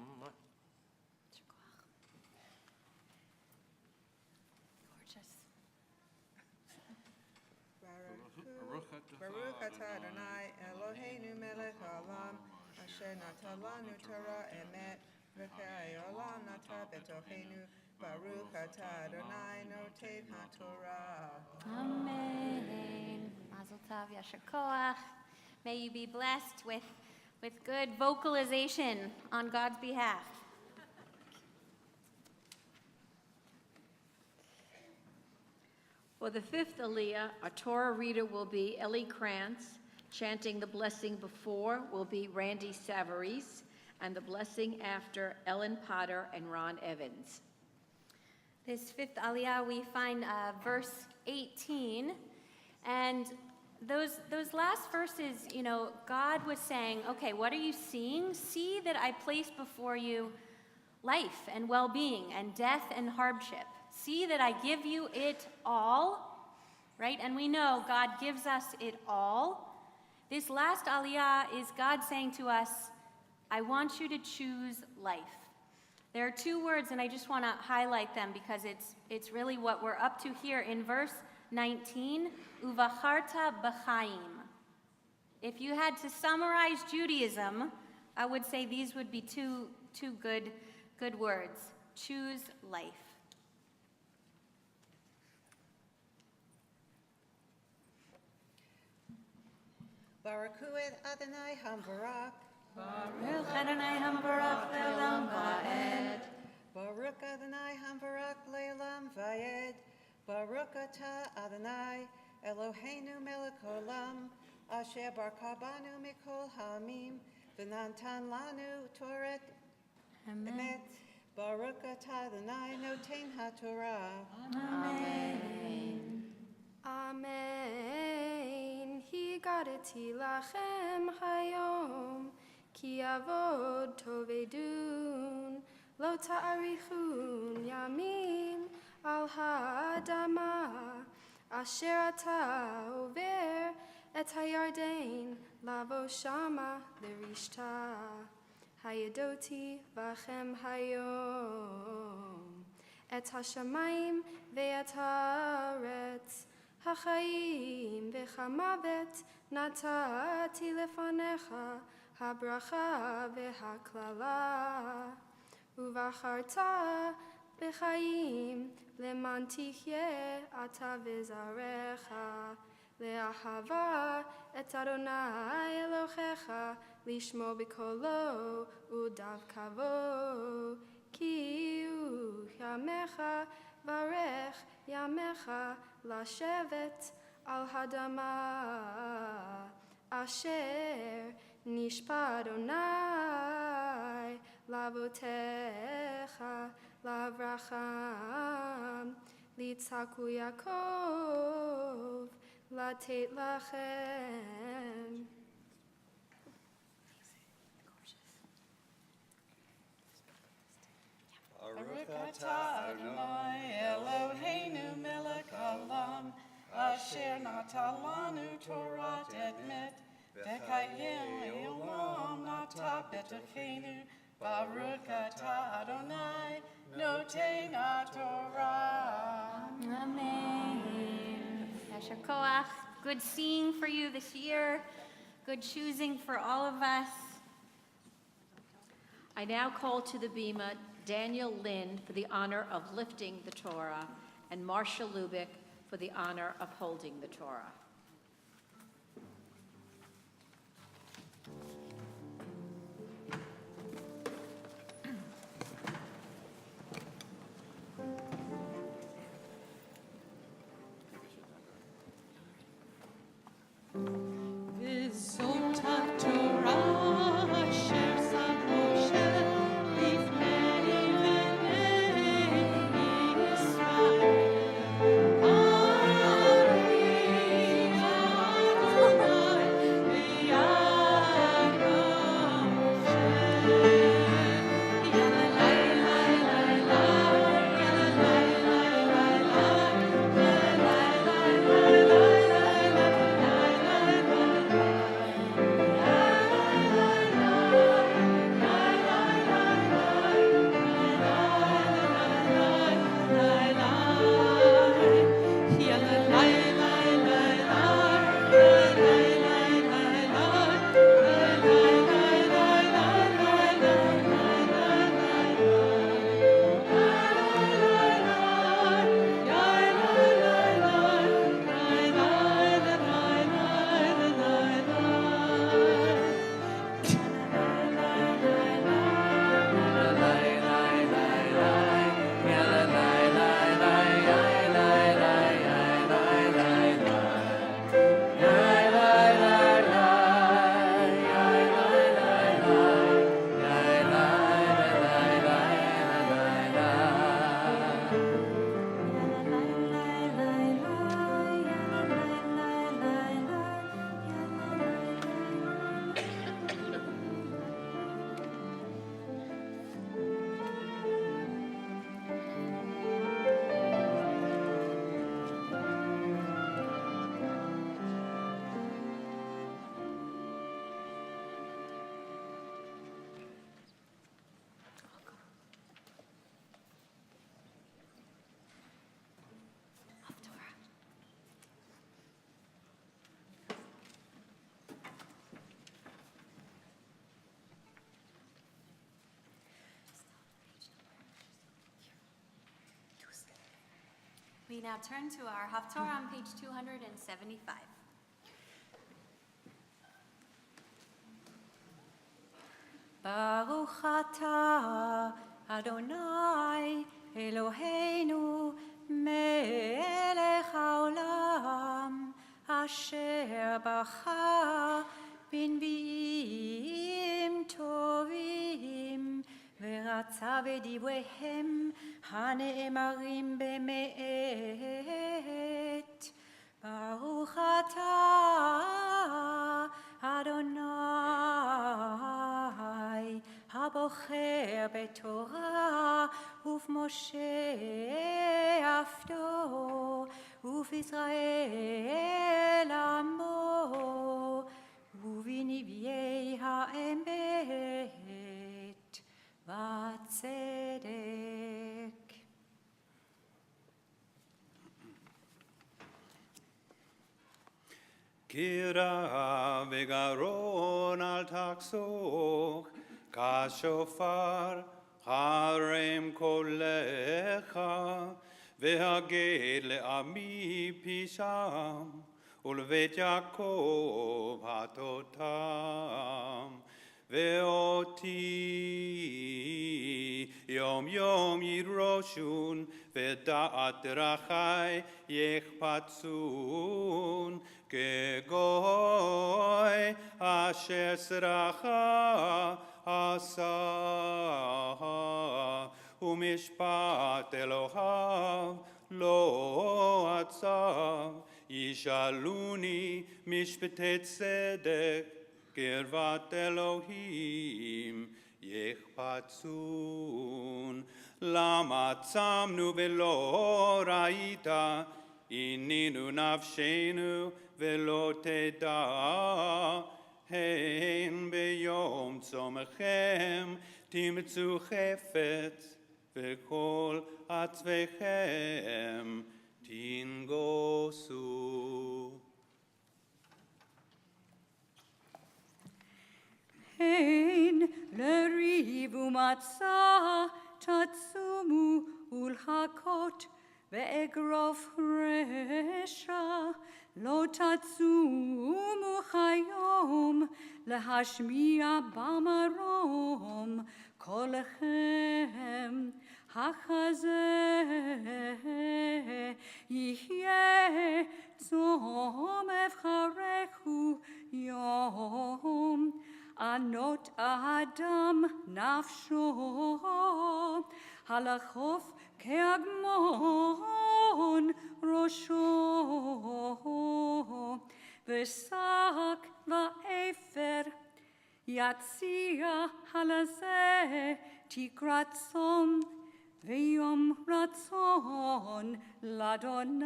Baruch atah Adonai Eloheinu melech haolam asher nata lanu Torah emet v'chai olam nata betochenu Baruch atah Adonai notei haTorah. Amen. Mazel tov, yasher koach. May you be blessed with good vocalization on God's behalf. For the fifth Aliyah, our Torah reader will be Ellie Krantz. Chanting the blessing before will be Randy Savarese, and the blessing after Ellen Potter and Ron Evans. This fifth Aliyah, we find verse 18, and those last verses, you know, God was saying, okay, what are you seeing? See that I place before you life and well-being and death and hardship. See that I give you it all, right? And we know God gives us it all. This last Aliyah is God saying to us, I want you to choose life. There are two words, and I just want to highlight them because it's really what we're up to here in verse 19, Uvacharta b'chaim. If you had to summarize Judaism, I would say these would be two good words. Choose life. Baruch et Adonai Hambarak. Baruch Adonai Hambarak le'olam va'ed. Baruch Adonai Hambarak le'olam va'ed. Baruch atah Adonai Eloheinu melech olam asher barka banu mikol ha'amim v'natan lanu Torah emet. Baruch atah Adonai noten haTorah. Amen. Amen. Higadeti lachem hayom ki avod tovedun lo ta'arichun yamim al ha'adama asher ata over et hayarden lavo shama lerishta hayadoti vachem hayom et hashamayim ve'et haaretz Hachaim v'chamavet natati lefanecha habracha v'haklala uvacharta b'chaim leman tichye ata v'zarecha le'ahava et Adonai Elohecha lishmo b'kolo udav kavo ki hu yamecha varech yamecha lashevet al hadama asher nishpa Adonai lavotecha lavracham litzaku Yaakov latet lachem. Baruch atah Adonai Eloheinu melech haolam, asher nata lanu Torat emet, v'chayim le'olam nata b'tochenu. Baruch atah Adonai noten haTorah. Amen. Yasher koach. Good seeing for you this year. Good choosing for all of us. I now call to the bema Daniel Lind for the honor of lifting the Torah and Marcia Lubick for the honor of holding the Torah. We now turn to our Haftorah on page 275. Baruch atah Adonai Eloheinu melech haolam, asher bacha b'nbiim tovim, v'ratza v'divrehem הנאמרים באמת. ברוך אתה אדוני הבוחר בתורה ובמשה עבדו ובישראל עמו ובנביאי האמת והצדק. Kira vegaron al taksok, kashofar harem kolecha, vehaged le'ami pisham, ulvet Yaakov hatotam, veoti יום יום ידרושון, ודעת דרכי יחפצון, כגוי אשר שרחה עשה, ומשפט אלוהיו לא עצב, ישאלוני משפטי צדק, קרבת אלוהים יחפצון. למה צמנו ולא ראית, עינינו נפשנו ולא תדע, הן ביום צומכם תמצאו חפץ, וכל עצביכם תנגוסו. הן לריב ומצה תצומו ולהכות באגרוף רשע, לא תצומו היום להשמיע במרום קולכם, החזה יהיה צום אבחרהו יום, ענות אדם נפשו, הלכוף כאגמון ראשו, ושק ואפר יציע הלזה תקרת צום, ויום רצון לאדוני,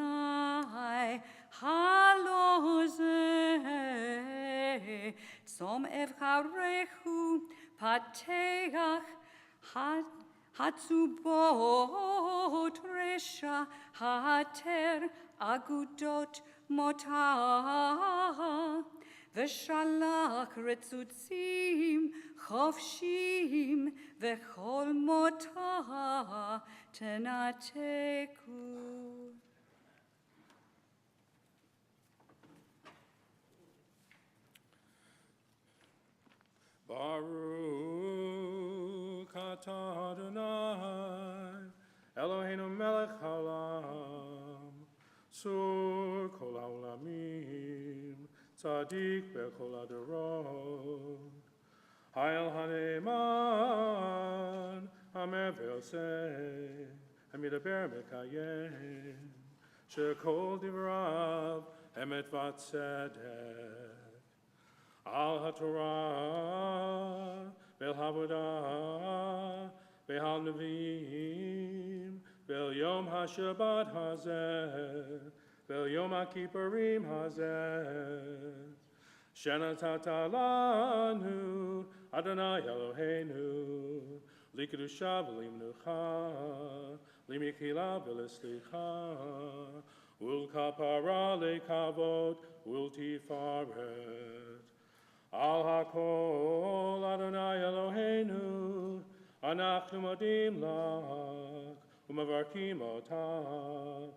הלא זה צום אבחרהו פתח הצובות רשע, התר אגודות מותה, ושלח רצוצים חופשים, וכל מותה תנתקו. Baruch atah Adonai, Eloheinu melech haolam, sur kol haolamim, tzadik bechol hadorot. Hayel haneman, hamer ve'oseh, hamidaber mekayem, shekol divrav emet v'tzedek. Al HaTorah, Vel Havodah, Vel Nevi'im, Vel Yom HaShabbat Hazeh, Vel Yom HaKippurim Hazeh. Shenatata lanu, Adonai Eloheinu, Likadusha v'limnucha, Limikila v'leslicha, Ul kapara lekavod, Ul tifaret. Al hakol Adonai Eloheinu, Anachnu modim lak, Umavarkim otak.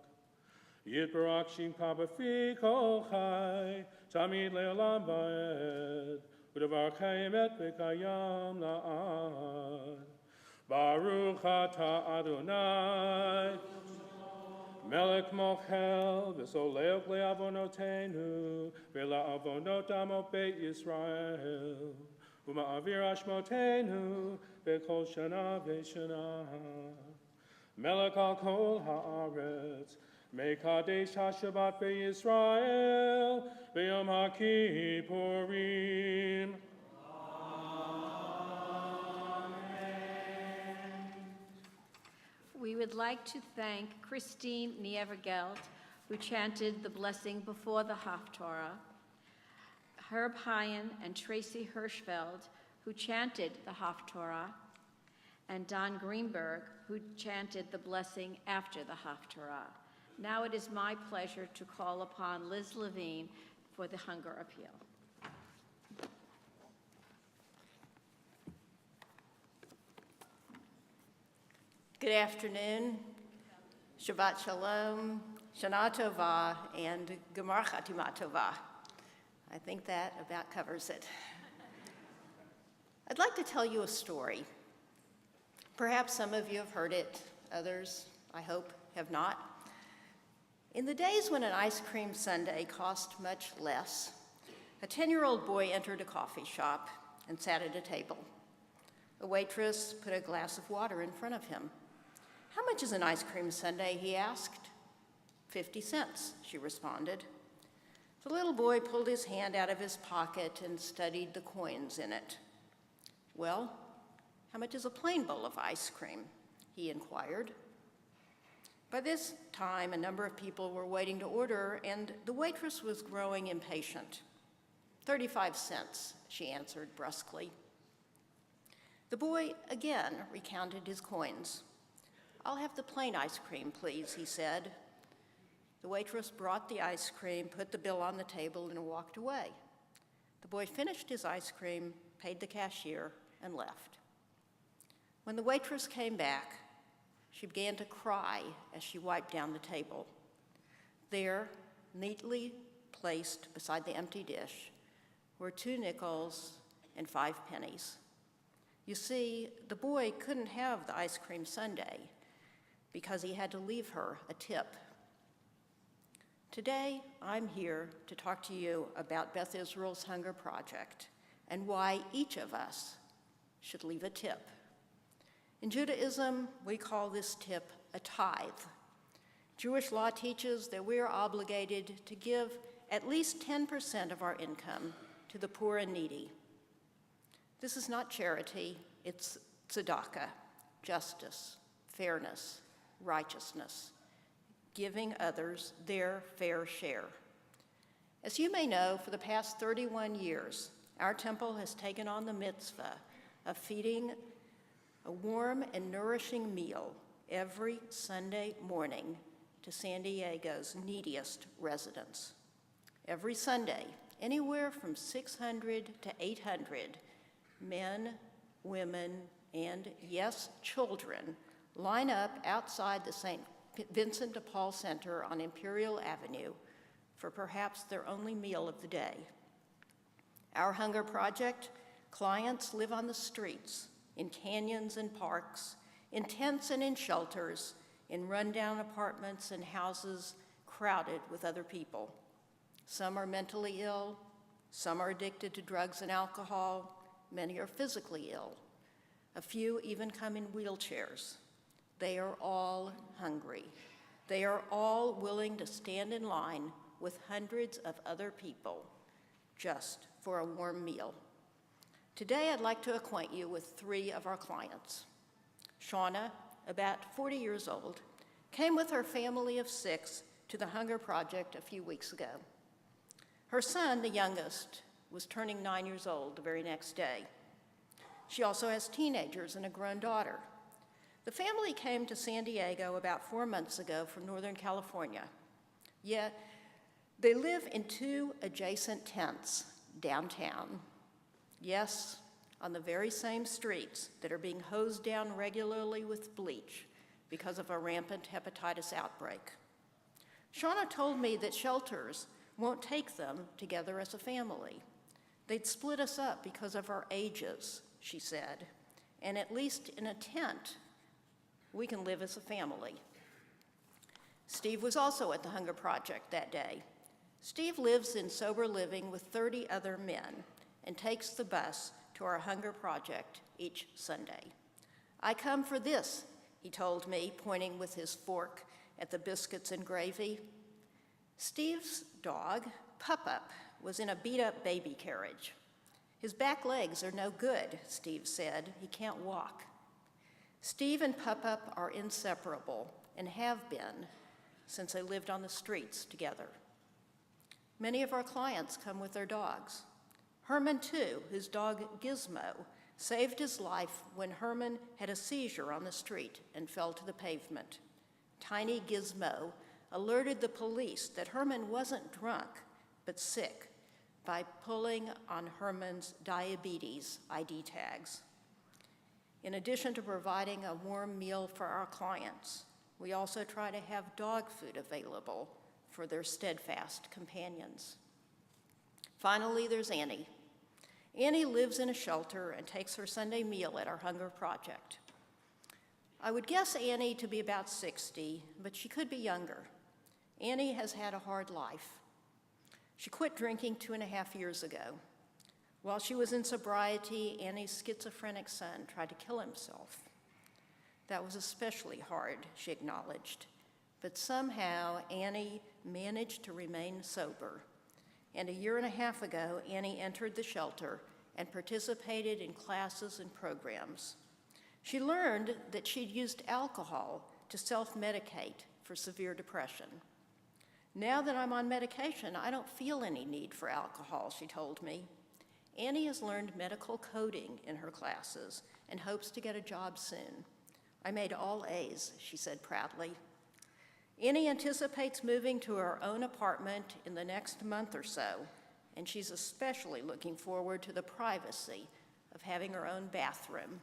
Yitbarak shimcha b'fi kol chai, Tamid le'olam va'ed, U'davar chaim et v'kayam la'ad. Baruch atah Adonai, Melech mochel, v'soleach le'avonotenu, ve'la'avonot amot beit Yisrael, u'ma'avir ashmotenu, ve'kol shana ve'shana. Melech al kol ha'aretz, me'kadesh ha'shabbat ve'Yisrael, ve'yom ha'kippurim. We would like to thank Christine Nievergeld, who chanted the blessing before the Haftorah, Herb Hyen and Tracy Hirschfeld, who chanted the Haftorah, and Don Greenberg, who chanted the blessing after the Haftorah. Now it is my pleasure to call upon Liz Levine for the hunger appeal. Good afternoon, Shabbat Shalom, Shana Tova, and Gemar Chatima Tova. I think that about covers it. I'd like to tell you a story. Perhaps some of you have heard it, others, I hope, have not. In the days when an ice cream sundae cost much less, a 10-year-old boy entered a coffee shop and sat at a table. A waitress put a glass of water in front of him. "How much is an ice cream sundae?" he asked. 50 cents, she responded. The little boy pulled his hand out of his pocket and studied the coins in it. "Well, how much is a plain bowl of ice cream?" he inquired. By this time, a number of people were waiting to order, and the waitress was growing impatient. 35 cents, she answered brusquely. The boy again recounted his coins. "I'll have the plain ice cream, please," he said. The waitress brought the ice cream, put the bill on the table, and walked away. The boy finished his ice cream, paid the cashier, and left. When the waitress came back, she began to cry as she wiped down the table. There, neatly placed beside the empty dish, were 2 nickels and 5 pennies. You see, the boy couldn't have the ice cream sundae because he had to leave her a tip. Today, I'm here to talk to you about Beth Israel's Hunger Project and why each of us should leave a tip. In Judaism, we call this tip a tithe. Jewish law teaches that we are obligated to give at least 10% of our income to the poor and needy. This is not charity, it's tzedakah, justice, fairness, righteousness, giving others their fair share. As you may know, for the past 31 years, our temple has taken on the mitzvah of feeding a warm and nourishing meal every Sunday morning to San Diego's neediest residents. Every Sunday, anywhere from 600 to 800 men, women, and yes, children line up outside the St. Vincent de Paul Center on Imperial Avenue for perhaps their only meal of the day. Our Hunger Project clients live on the streets, in canyons and parks, in tents and in shelters, in rundown apartments and houses crowded with other people. Some are mentally ill, some are addicted to drugs and alcohol, many are physically ill. A few even come in wheelchairs. They are all hungry. They are all willing to stand in line with hundreds of other people just for a warm meal. Today, I'd like to acquaint you with 3 of our clients. Shauna, about 40 years old, came with her family of 6 to the Hunger Project a few weeks ago. Her son, the youngest, was turning 9 years old the very next day. She also has teenagers and a grown daughter. The family came to San Diego about 4 months ago from Northern California. Yet, they live in 2 adjacent tents downtown. Yes, on the very same streets that are being hosed down regularly with bleach because of a rampant hepatitis outbreak. Shauna told me that shelters won't take them together as a family. They'd split us up because of our ages, she said, and at least in a tent, we can live as a family. Steve was also at the Hunger Project that day. Steve lives in sober living with 30 other men and takes the bus to our Hunger Project each Sunday. "I come for this," he told me, pointing with his fork at the biscuits and gravy. Steve's dog, Pup-Up, was in a beat-up baby carriage. "His back legs are no good," Steve said. "He can't walk." Steve and Pup-Up are inseparable and have been since they lived on the streets together. Many of our clients come with their dogs. Herman, too, his dog Gizmo, saved his life when Herman had a seizure on the street and fell to the pavement. Tiny Gizmo alerted the police that Herman wasn't drunk, but sick, by pulling on Herman's diabetes ID tags. In addition to providing a warm meal for our clients, we also try to have dog food available for their steadfast companions. Finally, there's Annie. Annie lives in a shelter and takes her Sunday meal at our Hunger Project. I would guess Annie to be about 60, but she could be younger. Annie has had a hard life. She quit drinking 2.5 years ago. While she was in sobriety, Annie's schizophrenic son tried to kill himself. That was especially hard, she acknowledged. But somehow, Annie managed to remain sober. And 1.5 years ago, Annie entered the shelter and participated in classes and programs. She learned that she'd used alcohol to self-medicate for severe depression. Now that I'm on medication, I don't feel any need for alcohol, she told me. Annie has learned medical coding in her classes and hopes to get a job soon. I made all A's, she said proudly. Annie anticipates moving to her own apartment in the next month or so, and she's especially looking forward to the privacy of having her own bathroom.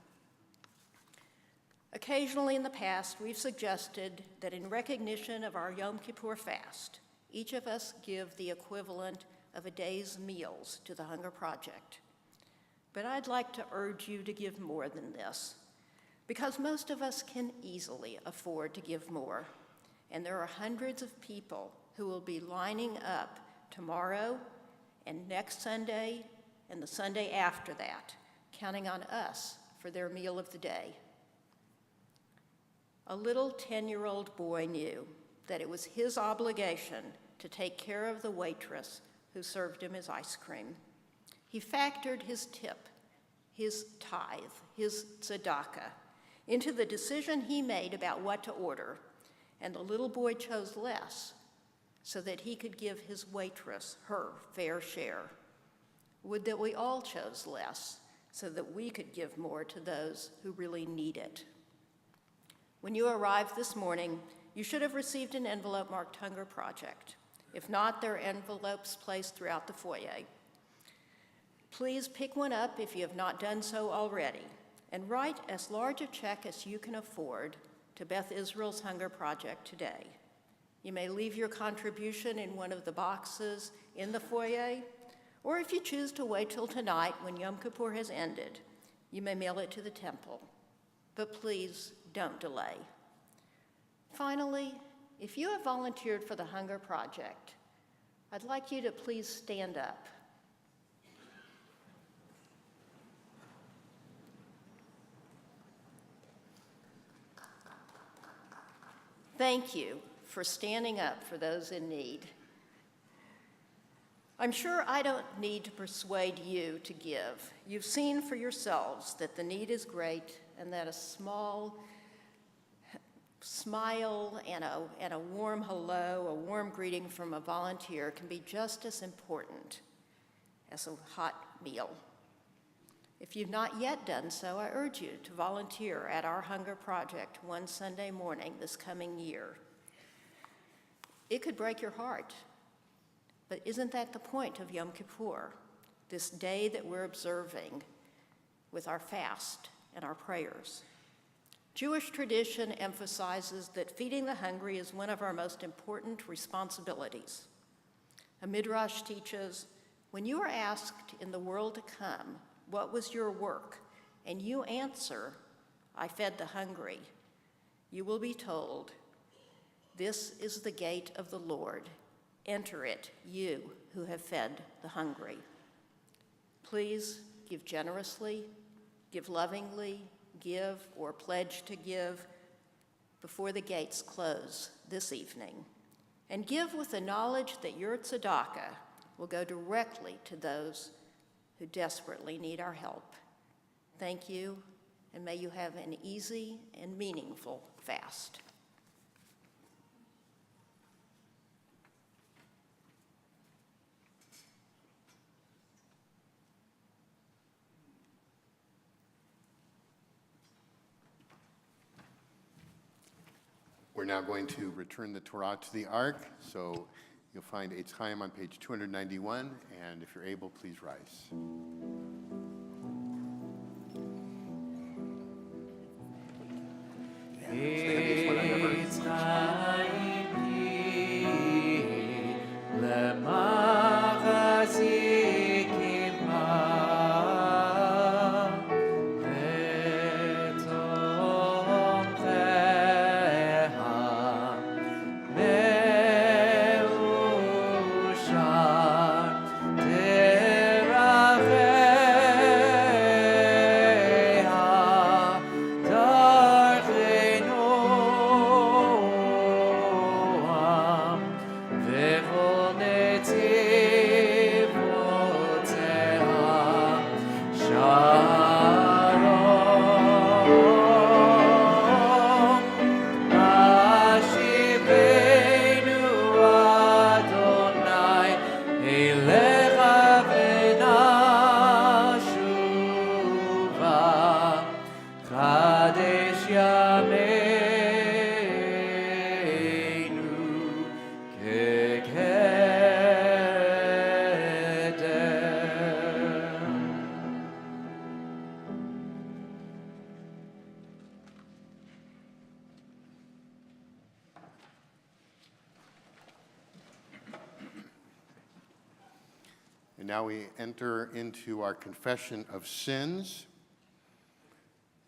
Occasionally in the past, we've suggested that in recognition of our Yom Kippur fast, each of us give the equivalent of a day's meals to the Hunger Project. But I'd like to urge you to give more than this, because most of us can easily afford to give more. And there are hundreds of people who will be lining up tomorrow and next Sunday and the Sunday after that, counting on us for their meal of the day. A little 10-year-old boy knew that it was his obligation to take care of the waitress who served him his ice cream. He factored his tip, his tithe, his tzedakah, into the decision he made about what to order, and the little boy chose less so that he could give his waitress her fair share. Would that we all chose less so that we could give more to those who really need it. When you arrived this morning, you should have received an envelope marked Hunger Project. If not, there are envelopes placed throughout the foyer. Please pick one up if you have not done so already, and write as large a check as you can afford to Beth Israel's Hunger Project today. You may leave your contribution in one of the boxes in the foyer, or if you choose to wait till tonight when Yom Kippur has ended, you may mail it to the temple. But please don't delay. Finally, if you have volunteered for the Hunger Project, I'd like you to please stand up. Thank you for standing up for those in need. I'm sure I don't need to persuade you to give. You've seen for yourselves that the need is great and that a small smile and a warm hello, a warm greeting from a volunteer can be just as important as a hot meal. If you've not yet done so, I urge you to volunteer at our Hunger Project one Sunday morning this coming year. It could break your heart, but isn't that the point of Yom Kippur, this day that we're observing with our fast and our prayers? Jewish tradition emphasizes that feeding the hungry is one of our most important responsibilities. A midrash teaches, when you are asked in the world to come, what was your work? And you answer, I fed the hungry. You will be told, this is the gate of the Lord. Enter it, you who have fed the hungry. Please give generously, give lovingly, give or pledge to give before the gates close this evening. And give with the knowledge that your tzedakah will go directly to those who desperately need our help. Thank you, and may you have an easy and meaningful fast. We're now going to return the Torah to the Ark. So you'll find Eitz Chaim on page 291, and if you're able, please rise. Eitz Chaim lemachzikim And now we enter into our confession of sins.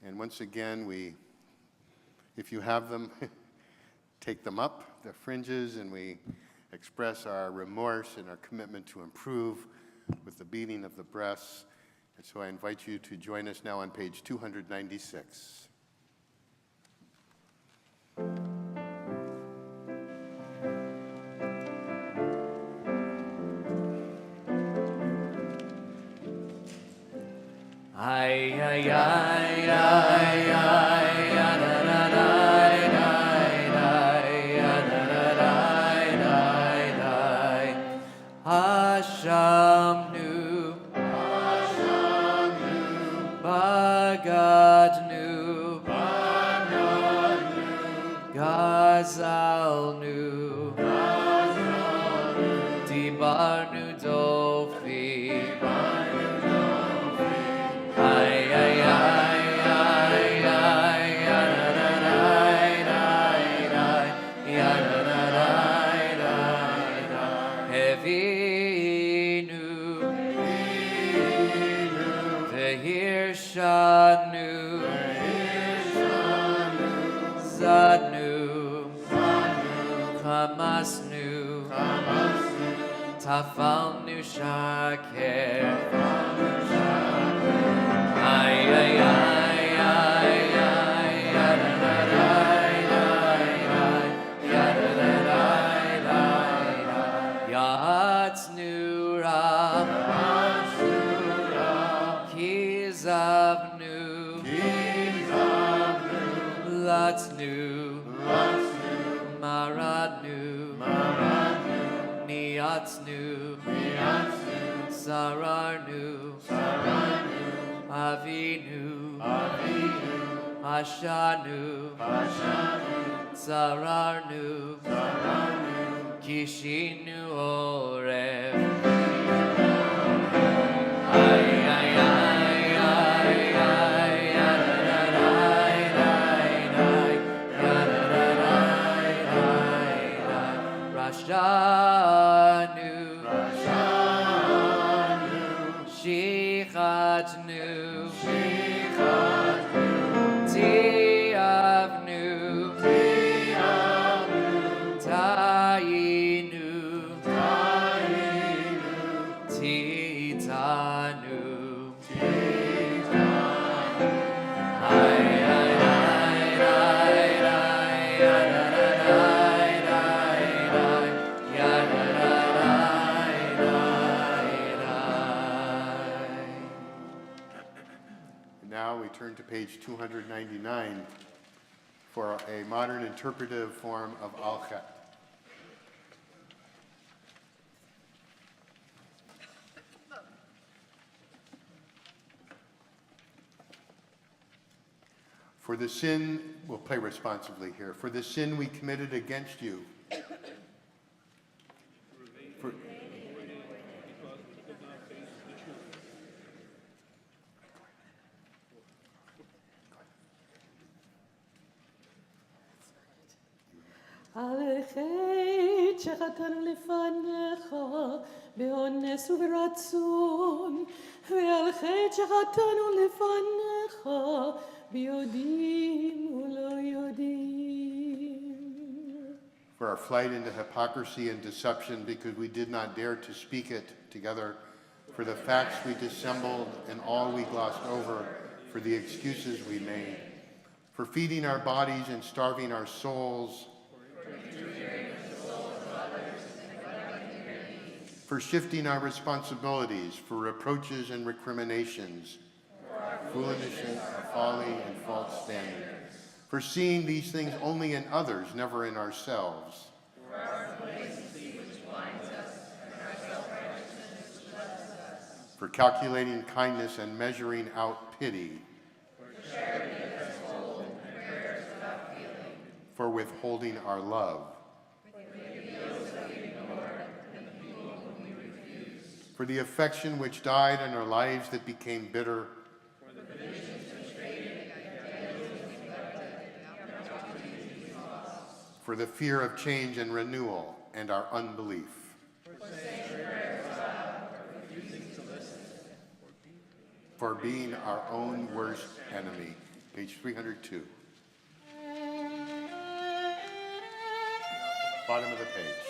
And once again, if you have them, take them up, the fringes, and we express our remorse and our commitment to improve with the beating of the breasts. And so I invite you to join us now on page 296. Ay, ay, ay, ay, ay, da, da, da, da, da, da, da, Hashem nu, Bagad nu, Gazal nu, Dibar nu Dofi. Ay, ay, ay, ay, ay, ya, da, da, da, da, ya, da, da, da, Hevinu, Vehirshanu, Zadnu, Chamasnu, Tafalnu Shaker. Ay, ay, ay, ay, ay, ya, da, da, da, ya, da, da, Yahatnu Ra, Kizavnu, Latnu, Maradnu, Niatnu, Sararnu, Avinu, Ashanu, Sararnu, Kishinu Oref. Ay, ay, ay, ay, ay, ya, da, da, Rashanu, Shichatnu, Tiavnu, Tainu, Titanu. Ay, ay, ay, ay, ay, ya, da, da, ya, da, Now we turn to page 299 for a modern interpretive form of Al-Khat. For the sin, we'll play responsibly here. For the sin we committed against you. For, על חטא שחטאנו לפניך באונס וברצון, ועל חטא שחטאנו לפניך ביודעים ולא יודעים. for our flight into hypocrisy and deception because we did not dare to speak it together, for the facts we dissembled and all we glossed over, for the excuses we made, for feeding our bodies and starving our souls, for shifting our responsibilities, for reproaches and recriminations, foolishness, folly, and false standard, for seeing these things only in others, never in ourselves, for calculating kindness and measuring out pity, for withholding our love, for the affection which died in our lives that became bitter, for the fear of change and renewal and our unbelief, for being our own worst enemy. Page 302. Bottom of the page.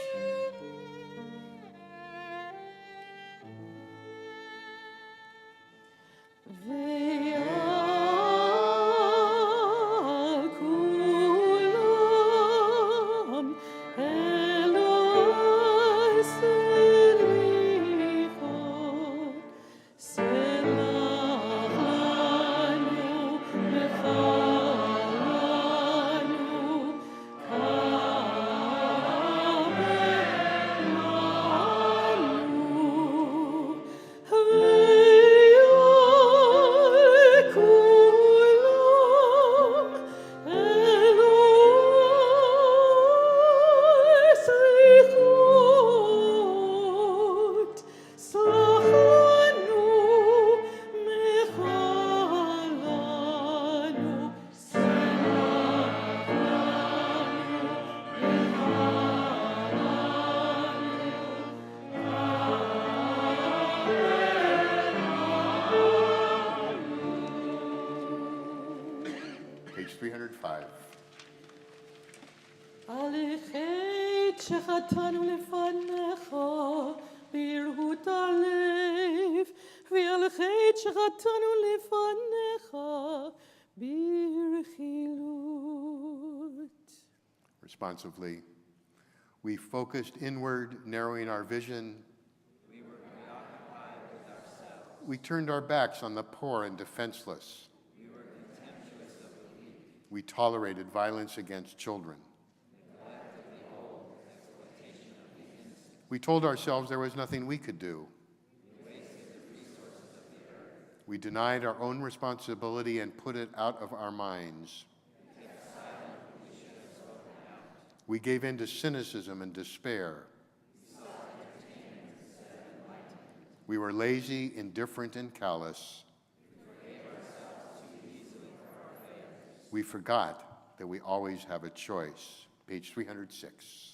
Page 305. עליכי שחטאנו לפניך ברהות הלב, ועל חטא שחטאנו לפניך ברכילות. Responsively, we focused inward, narrowing our vision. We were preoccupied with ourselves. We turned our backs on the poor and defenseless. We were contemptuous of the weak. We tolerated violence against children. Neglected the old, exploitation of the innocent. We told ourselves there was nothing we could do. We wasted the resources of the earth. We denied our own responsibility and put it out of our minds. We kept silent when we should have spoken out. We gave in to cynicism and despair. We sought entertainment instead of enlightenment. We were lazy, indifferent, and callous. We forgave ourselves too easily for our failures. We forgot that we always have a choice. Page 306.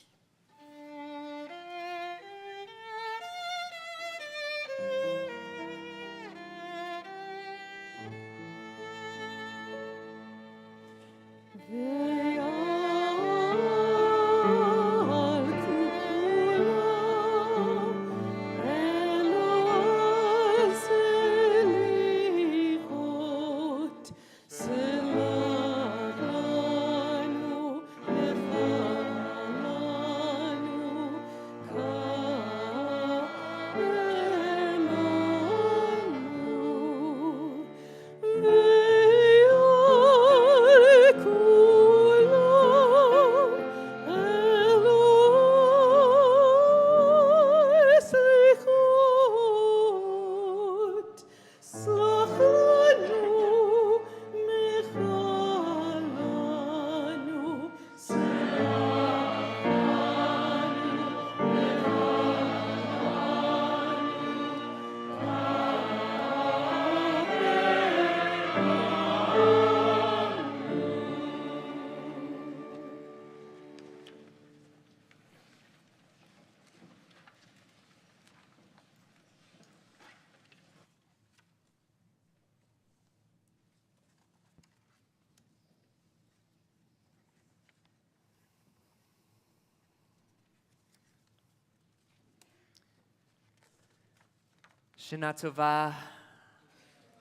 Shana Tova,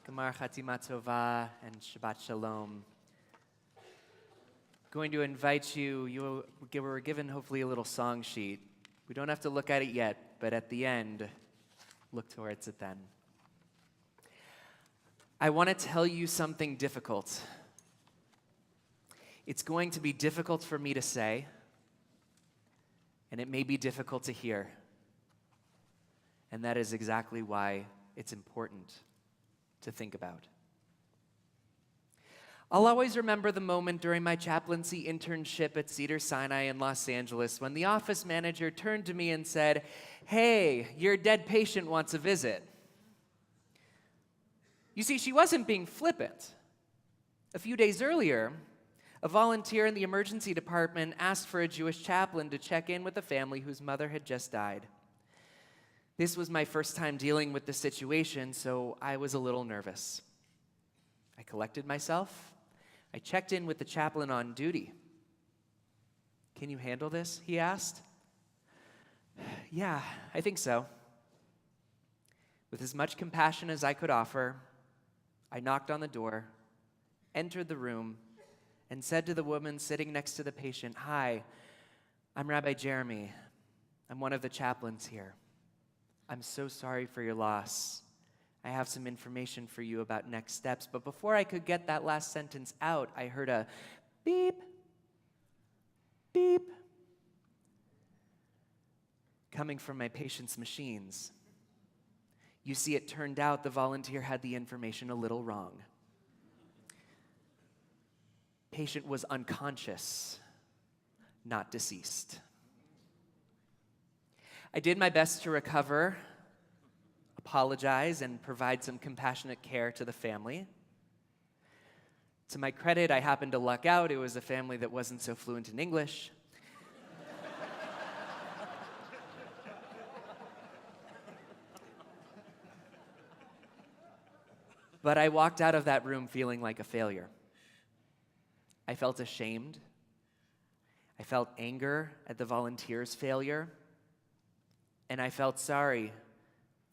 Gemar Chatima Tova, and Shabbat Shalom. Going to invite you, you were given hopefully a little song sheet. We don't have to look at it yet, but at the end, look towards it then. I want to tell you something difficult. It's going to be difficult for me to say, and it may be difficult to hear. And that is exactly why it's important to think about. I'll always remember the moment during my chaplaincy internship at Cedars-Sinai in Los Angeles when the office manager turned to me and said, "Hey, your dead patient wants a visit." You see, she wasn't being flippant. A few days earlier, a volunteer in the emergency department asked for a Jewish chaplain to check in with a family whose mother had just died. This was my first time dealing with the situation, so I was a little nervous. I collected myself. I checked in with the chaplain on duty. "Can you handle this?" he asked. "Yeah, I think so." With as much compassion as I could offer, I knocked on the door, entered the room, and said to the woman sitting next to the patient, "Hi, I'm Rabbi Jeremy. I'm one of the chaplains here. I'm so sorry for your loss. I have some information for you about next steps." But before I could get that last sentence out, I heard a beep, beep, coming from my patient's machines. You see, it turned out the volunteer had the information a little wrong. Patient was unconscious, not deceased. I did my best to recover, apologize, and provide some compassionate care to the family. To my credit, I happened to luck out. It was a family that wasn't so fluent in English. But I walked out of that room feeling like a failure. I felt ashamed. I felt anger at the volunteers' failure. And I felt sorry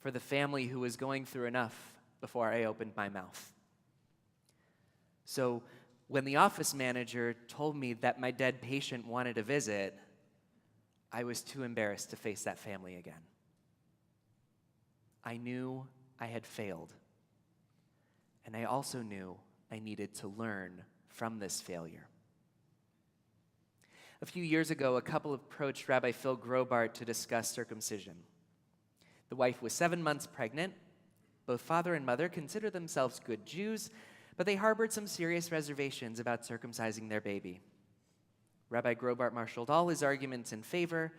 for the family who was going through enough before I opened my mouth. So when the office manager told me that my dead patient wanted a visit, I was too embarrassed to face that family again. I knew I had failed. And I also knew I needed to learn from this failure. A few years ago, a couple approached Rabbi Phil Grobart to discuss circumcision. The wife was 7 months pregnant. Both father and mother considered themselves good Jews, but they harbored some serious reservations about circumcising their baby. Rabbi Grobart marshaled all his arguments in favor,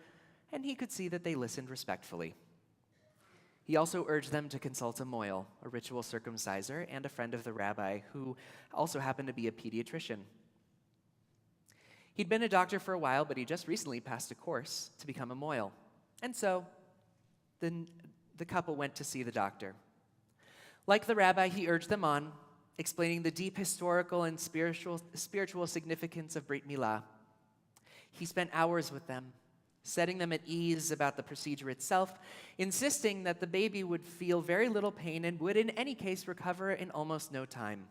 and he could see that they listened respectfully. He also urged them to consult a moil, a ritual circumciser, and a friend of the rabbi who also happened to be a pediatrician. He'd been a doctor for a while, but he just recently passed a course to become a moil. And so, the couple went to see the doctor. Like the rabbi, he urged them on, explaining the deep historical and spiritual significance of Brit Milah. He spent hours with them, setting them at ease about the procedure itself, insisting that the baby would feel very little pain and would in any case recover in almost no time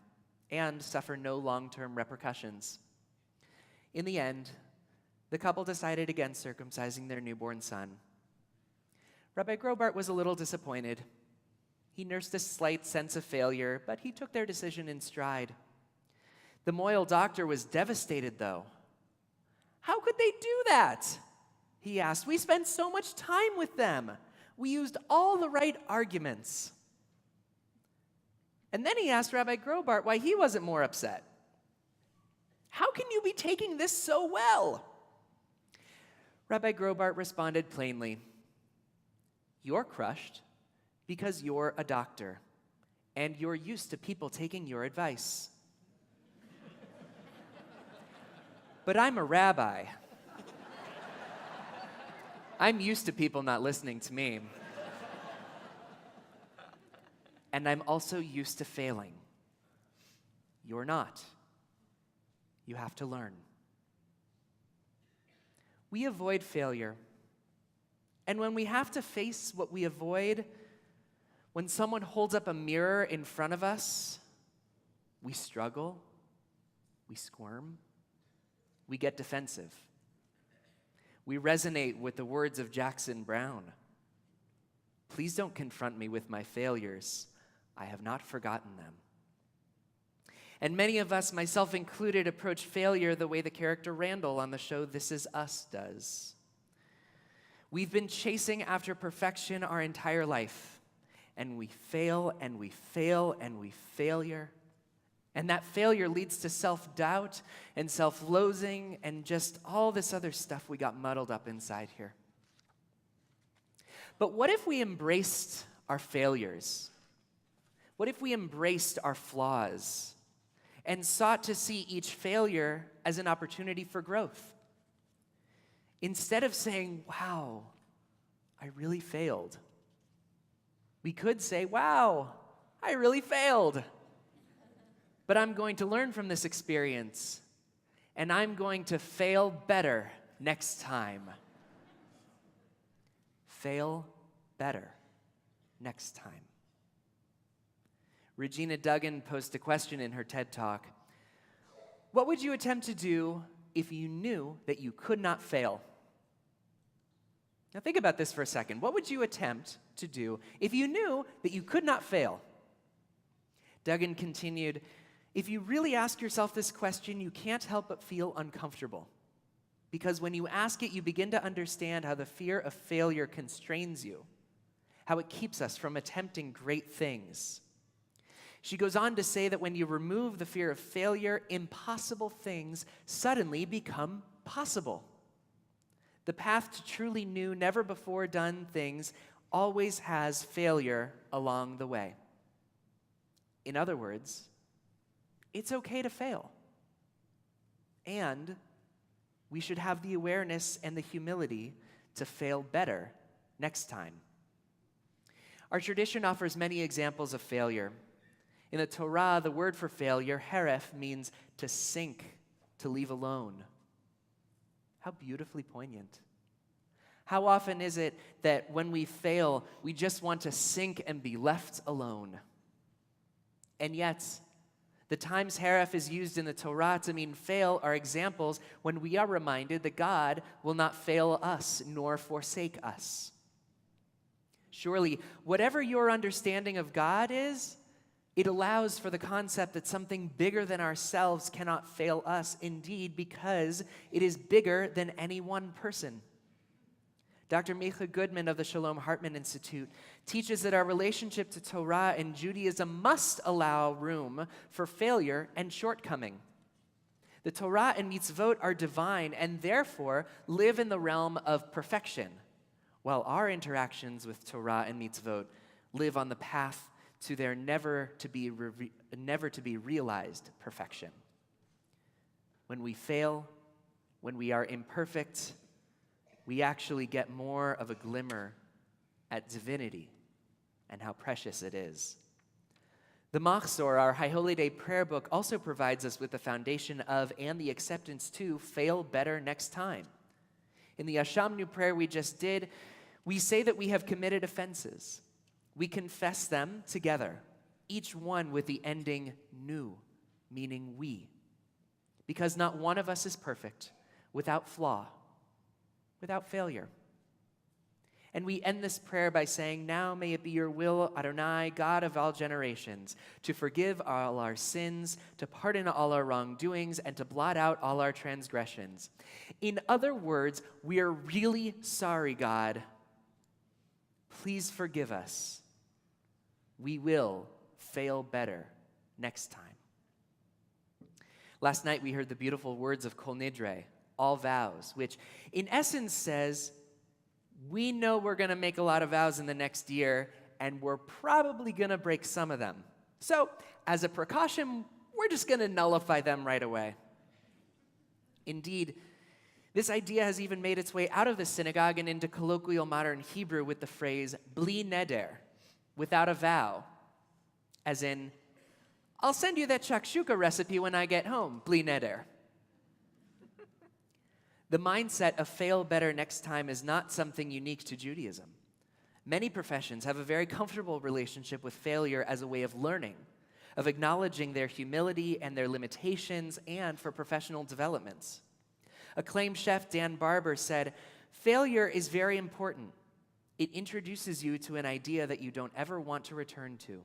and suffer no long-term repercussions. In the end, the couple decided against circumcising their newborn son. Rabbi Grobart was a little disappointed. He nursed a slight sense of failure, but he took their decision in stride. The moil doctor was devastated, though. "How could they do that?" he asked. "We spent so much time with them. We used all the right arguments." And then he asked Rabbi Grobart why he wasn't more upset. "How can you be taking this so well?" Rabbi Grobart responded plainly, "You're crushed because you're a doctor, and you're used to people taking your advice. But I'm a rabbi. I'm used to people not listening to me. And I'm also used to failing. You're not. You have to learn." We avoid failure. And when we have to face what we avoid, when someone holds up a mirror in front of us, we struggle, we squirm, we get defensive. We resonate with the words of Jackson Brown. "Please don't confront me with my failures. I have not forgotten them." And many of us, myself included, approach failure the way the character Randall on the show This Is Us does. We've been chasing after perfection our entire life, and we fail, and we fail, and we failure. And that failure leads to self-doubt and self-loathing and just all this other stuff we got muddled up inside here. But what if we embraced our failures? What if we embraced our flaws and sought to see each failure as an opportunity for growth? Instead of saying, "Wow, I really failed," We could say, wow, I really failed. But I'm going to learn from this experience, and I'm going to fail better next time. Fail better next time. Regina Duggan posed a question in her TED Talk. What would you attempt to do if you knew that you could not fail? Now think about this for a second. What would you attempt to do if you knew that you could not fail? Duggan continued, if you really ask yourself this question, you can't help but feel uncomfortable. Because when you ask it, you begin to understand how the fear of failure constrains you, how it keeps us from attempting great things. She goes on to say that when you remove the fear of failure, impossible things suddenly become possible. The path to truly new, never before done things always has failure along the way. In other words, it's okay to fail. And we should have the awareness and the humility to fail better next time. Our tradition offers many examples of failure. In the Torah, the word for failure, heref, means to sink, to leave alone. How beautifully poignant. How often is it that when we fail, we just want to sink and be left alone? And yet, the times heref is used in the Torah to mean fail are examples when we are reminded that God will not fail us nor forsake us. Surely, whatever your understanding of God is, it allows for the concept that something bigger than ourselves cannot fail us, indeed, because it is bigger than any one person. Dr. Micha Goodman of the Shalom Hartman Institute teaches that our relationship to Torah and Judaism must allow room for failure and shortcoming. The Torah and mitzvot are divine and therefore live in the realm of perfection, while our interactions with Torah and mitzvot live on the path to their never to be realized perfection. When we fail, when we are imperfect, we actually get more of a glimmer at divinity and how precious it is. The Machzor, our High Holy Day prayer book, also provides us with the foundation of and the acceptance to fail better next time. In the Ashamnu prayer we just did, we say that we have committed offenses. We confess them together, each one with the ending nu, meaning we. Because not one of us is perfect, without flaw, without failure. And we end this prayer by saying, now may it be your will, Adonai, God of all generations, to forgive all our sins, to pardon all our wrongdoings, and to blot out all our transgressions. In other words, we are really sorry, God. Please forgive us. We will fail better next time. Last night we heard the beautiful words of Kol Nidre, all vows, which in essence says, we know we're going to make a lot of vows in the next year, and we're probably going to break some of them. So, as a precaution, we're just going to nullify them right away. Indeed, this idea has even made its way out of the synagogue and into colloquial modern Hebrew with the phrase bli neder, without a vow, as in, I'll send you that shakshuka recipe when I get home, bli neder. The mindset of fail better next time is not something unique to Judaism. Many professions have a very comfortable relationship with failure as a way of learning, of acknowledging their humility and their limitations, and for professional developments. Acclaimed chef Dan Barber said, failure is very important. It introduces you to an idea that you don't ever want to return to.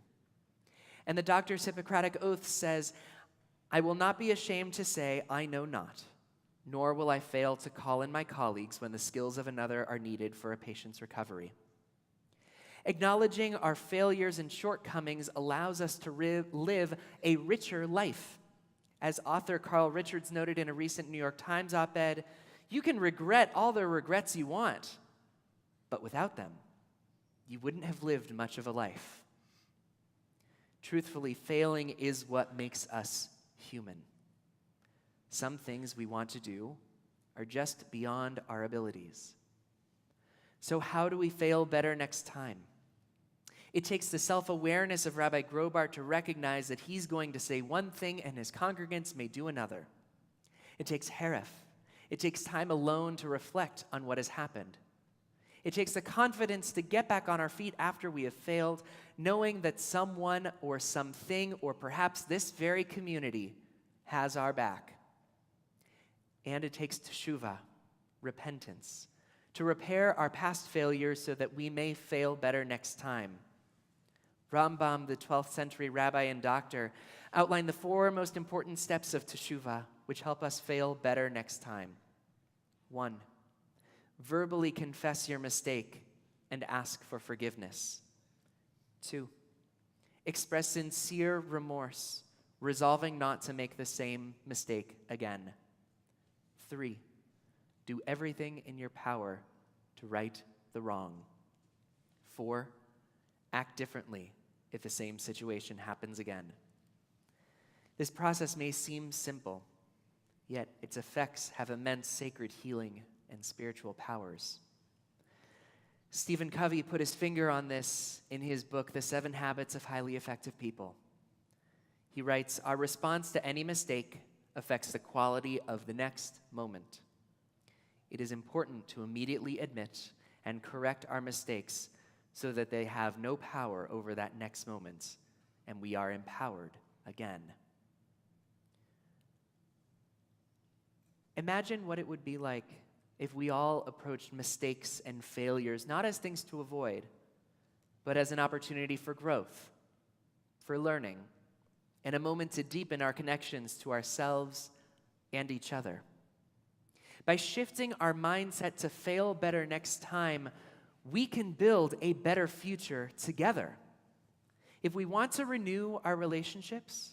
And the doctor's Hippocratic Oath says, I will not be ashamed to say, I know not, nor will I fail to call in my colleagues when the skills of another are needed for a patient's recovery. Acknowledging our failures and shortcomings allows us to live a richer life. As author Carl Richards noted in a recent New York Times op-ed, you can regret all the regrets you want, but without them, you wouldn't have lived much of a life. Truthfully, failing is what makes us human. Some things we want to do are just beyond our abilities. So how do we fail better next time? It takes the self-awareness of Rabbi Grobart to recognize that he's going to say one thing and his congregants may do another. It takes heref. It takes time alone to reflect on what has happened. It takes the confidence to get back on our feet after we have failed, knowing that someone or something or perhaps this very community has our back. And it takes teshuvah, repentance, to repair our past failures so that we may fail better next time. Rambam, the 12th century rabbi and doctor, outlined the 4 most important steps of teshuvah, which help us fail better next time. 1, verbally confess your mistake and ask for forgiveness. 2, express sincere remorse, resolving not to make the same mistake again. 3, do everything in your power to right the wrong. 4, act differently if the same situation happens again. This process may seem simple, yet its effects have immense sacred healing and spiritual powers. Stephen Covey put his finger on this in his book, The 7 Habits of Highly Effective People. He writes, our response to any mistake affects the quality of the next moment. It is important to immediately admit and correct our mistakes so that they have no power over that next moment, and we are empowered again. Imagine what it would be like if we all approached mistakes and failures not as things to avoid, but as an opportunity for growth, for learning, and a moment to deepen our connections to ourselves and each other. By shifting our mindset to fail better next time, we can build a better future together. If we want to renew our relationships,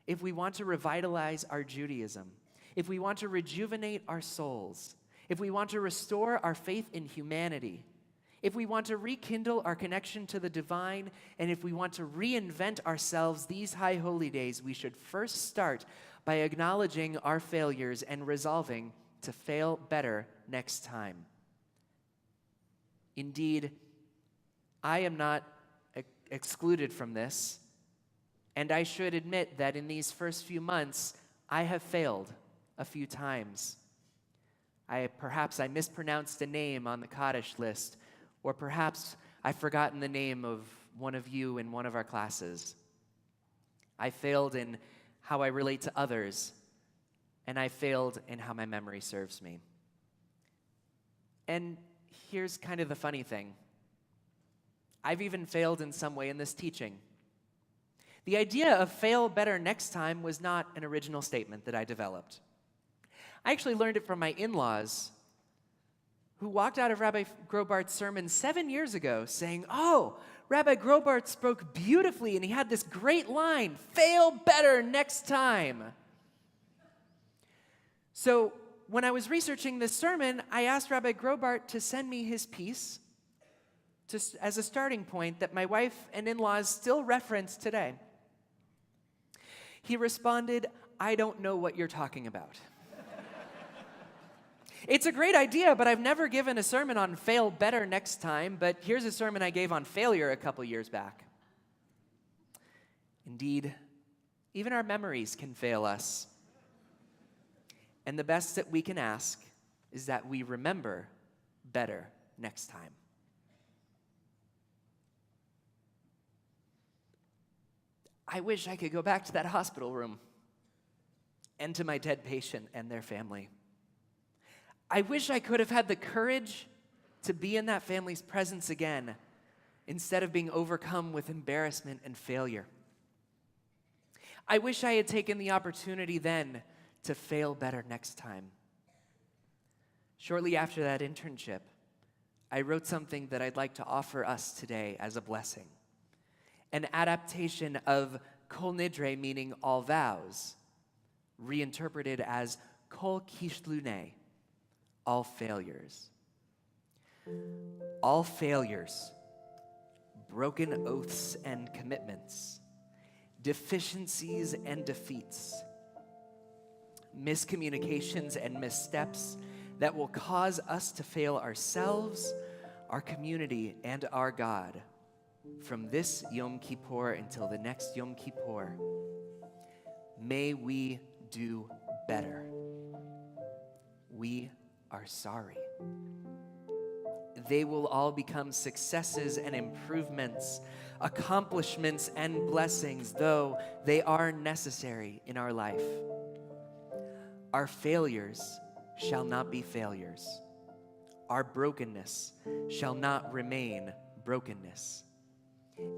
if we want to revitalize our Judaism, if we want to rejuvenate our souls, if we want to restore our faith in humanity, if we want to rekindle our connection to the divine, and if we want to reinvent ourselves these high holy days, we should first start by acknowledging our failures and resolving to fail better next time. Indeed, I am not excluded from this, and I should admit that in these first few months, I have failed a few times. Perhaps I mispronounced a name on the Kaddish list, or perhaps I've forgotten the name of one of you in one of our classes. I failed in how I relate to others, and I failed in how my memory serves me. And here's kind of the funny thing. I've even failed in some way in this teaching. The idea of fail better next time was not an original statement that I developed. I actually learned it from my in-laws, who walked out of Rabbi Grobart's sermon 7 years ago saying, "Oh, Rabbi Grobart spoke beautifully and he had this great line, fail better next time." So when I was researching this sermon, I asked Rabbi Grobart to send me his piece just as a starting point that my wife and in-laws still reference today. He responded, "I don't know what you're talking about." It's a great idea, but I've never given a sermon on fail better next time, but here's a sermon I gave on failure a couple years back. Indeed, even our memories can fail us. And the best that we can ask is that we remember better next time. I wish I could go back to that hospital room and to my dead patient and their family. I wish I could have had the courage to be in that family's presence again instead of being overcome with embarrassment and failure. I wish I had taken the opportunity then to fail better next time. Shortly after that internship, I wrote something that I'd like to offer us today as a blessing. An adaptation of Kol Nidre, meaning all vows, reinterpreted as Kol Kishlune, all failures. All failures, broken oaths and commitments, deficiencies and defeats, miscommunications and missteps that will cause us to fail ourselves, our community, and our God. from this Yom Kippur until the next Yom Kippur, may we do better. We are sorry. They will all become successes and improvements, accomplishments and blessings, though they are necessary in our life. Our failures shall not be failures. Our brokenness shall not remain brokenness.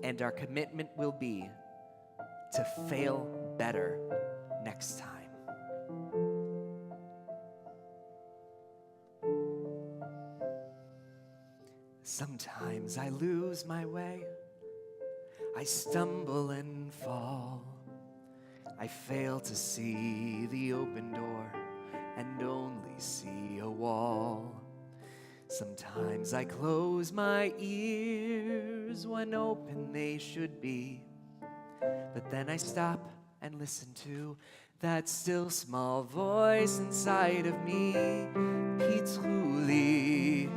And our commitment will be to fail better next time. Sometimes I lose my way. I stumble and fall. I fail to see the open door and only see a wall. Sometimes I close my ears when open they should be. But then I stop and listen to that still small voice inside of me. Pitzuli,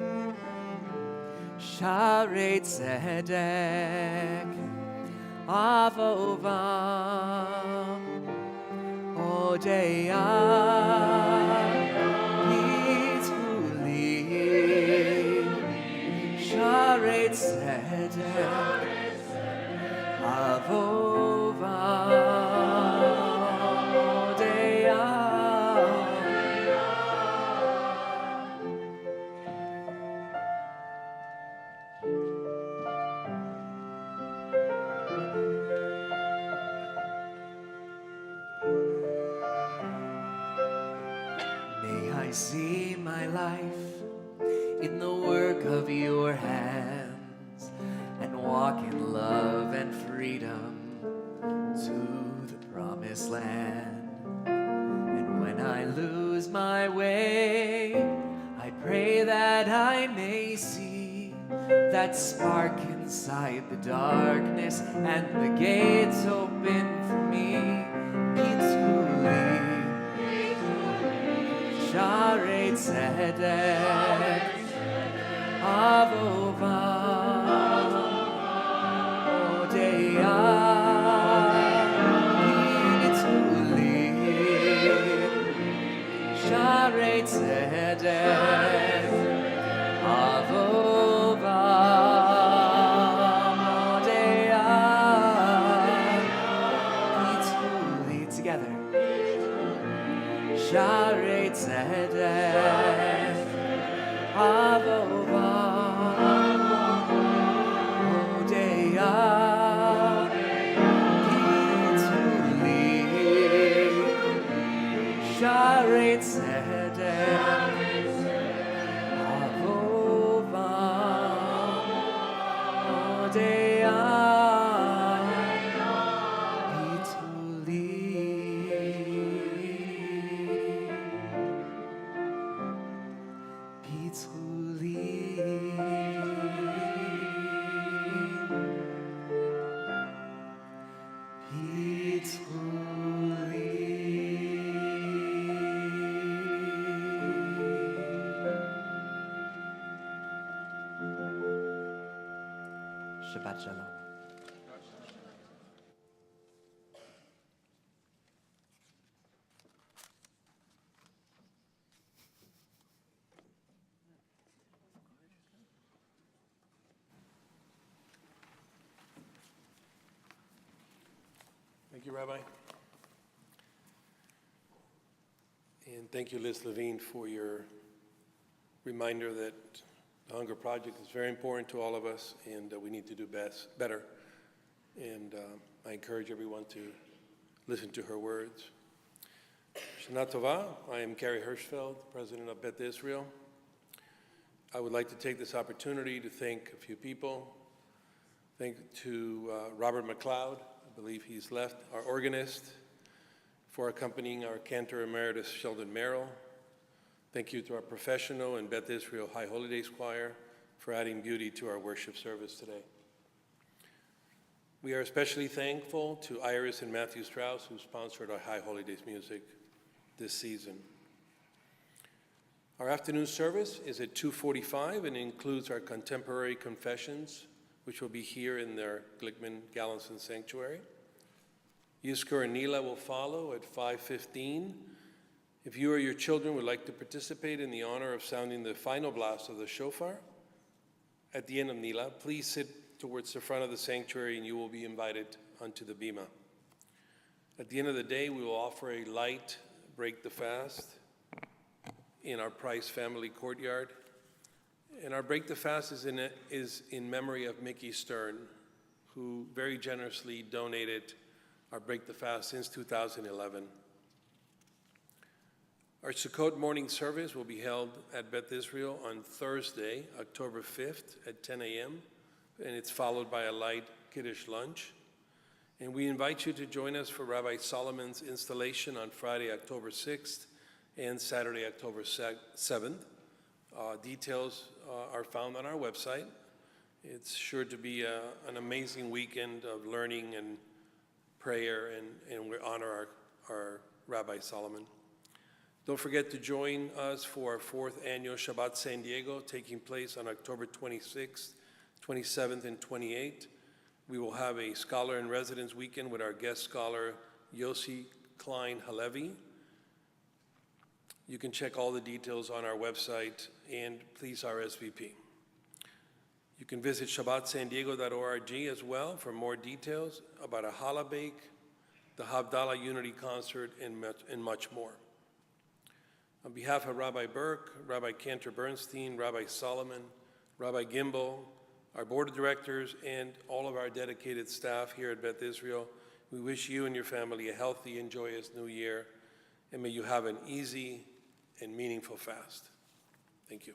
Sharei Tzedek, Avovam, Odeya, Pitzuli, Sharei Tzedek, Avovam, Odeya. May I see my life in the work of your hands and walk in love and freedom to the promised land. And when I lose my way, I pray that I may see that spark inside the darkness and the gates open for me. Pitzuli, Sharei Tzedek, Avovam, Odeya, Pitzuli, Sharei Tzedek, Avovam, Odeya, Pitzuli, together. Sharei Tzedek, Avovam, Odeya, Pitzuli, Sharei Tzedek, Avovam, Odeya, Shabbat Shalom. Thank you, Rabbi. And thank you, Liz Levine, for your reminder that the Hunger Project is very important to all of us, and we need to do better. And I encourage everyone to listen to her words. Shana Tova. I am Gary Hirschfeld, president of Beth Israel. I would like to take this opportunity to thank a few people. Thank to Robert McLeod, I believe he's left, our organist, for accompanying our cantor emeritus, Sheldon Merrill. Thank you to our professional and Beth Israel High Holidays Choir for adding beauty to our worship service today. We are especially thankful to Iris and Matthew Strauss, who sponsored our High Holidays music this season. Our afternoon service is at 2:45 and includes our contemporary confessions which will be here in their Glickman-Gallinson Sanctuary. Yizkor and Nila will follow at 5:15. If you or your children would like to participate in the honor of sounding the final blast of the shofar at the end of Nila, please sit towards the front of the sanctuary and you will be invited onto the bima. At the end of the day, we will offer a light break the fast in our Price family courtyard. And our break the fast is in memory of Mickey Stern, who very generously donated our break the fast since 2011. Our Sukkot morning service will be held at Beth Israel on Thursday, October 5th at 10 a.m., and it's followed by a light Kiddush lunch. And we invite you to join us for Rabbi Solomon's installation on Friday, October 6th and Saturday, October 7th. Details are found on our website. It's sure to be an amazing weekend of learning and prayer, and we honor our Rabbi Solomon. Don't forget to join us for our 4th annual Shabbat San Diego, taking place on October 26th, 27th, and 28th. We will have a Scholar in Residence weekend with our guest scholar, Yossi Klein Halevi. You can check all the details on our website, and please RSVP. You can visit ShabbatSanDiego.org as well for more details about a challah bake, the Havdalah Unity Concert, and much more. On behalf of Rabbi Burke, Rabbi Cantor Bernstein, Rabbi Solomon, Rabbi Gimbel, our board of directors, and all of our dedicated staff here at Beth Israel, we wish you and your family a healthy and joyous new year, and may you have an easy and meaningful fast. Thank you.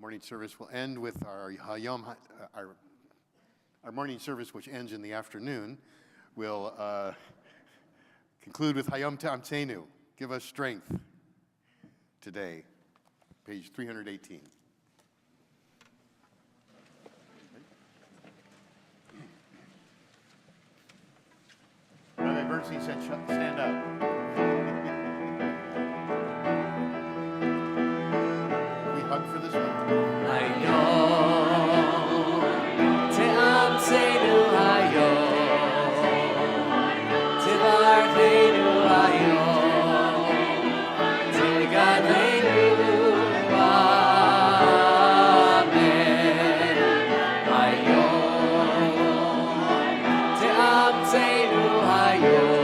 Morning service will end with our Hayom, our morning service, which ends in the afternoon, will conclude with Hayom Ta'amtenu, give us strength today, page 318. Rabbi Bernstein said, stand up. We hug for this one. Hayom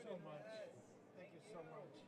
so much. Thank you so much.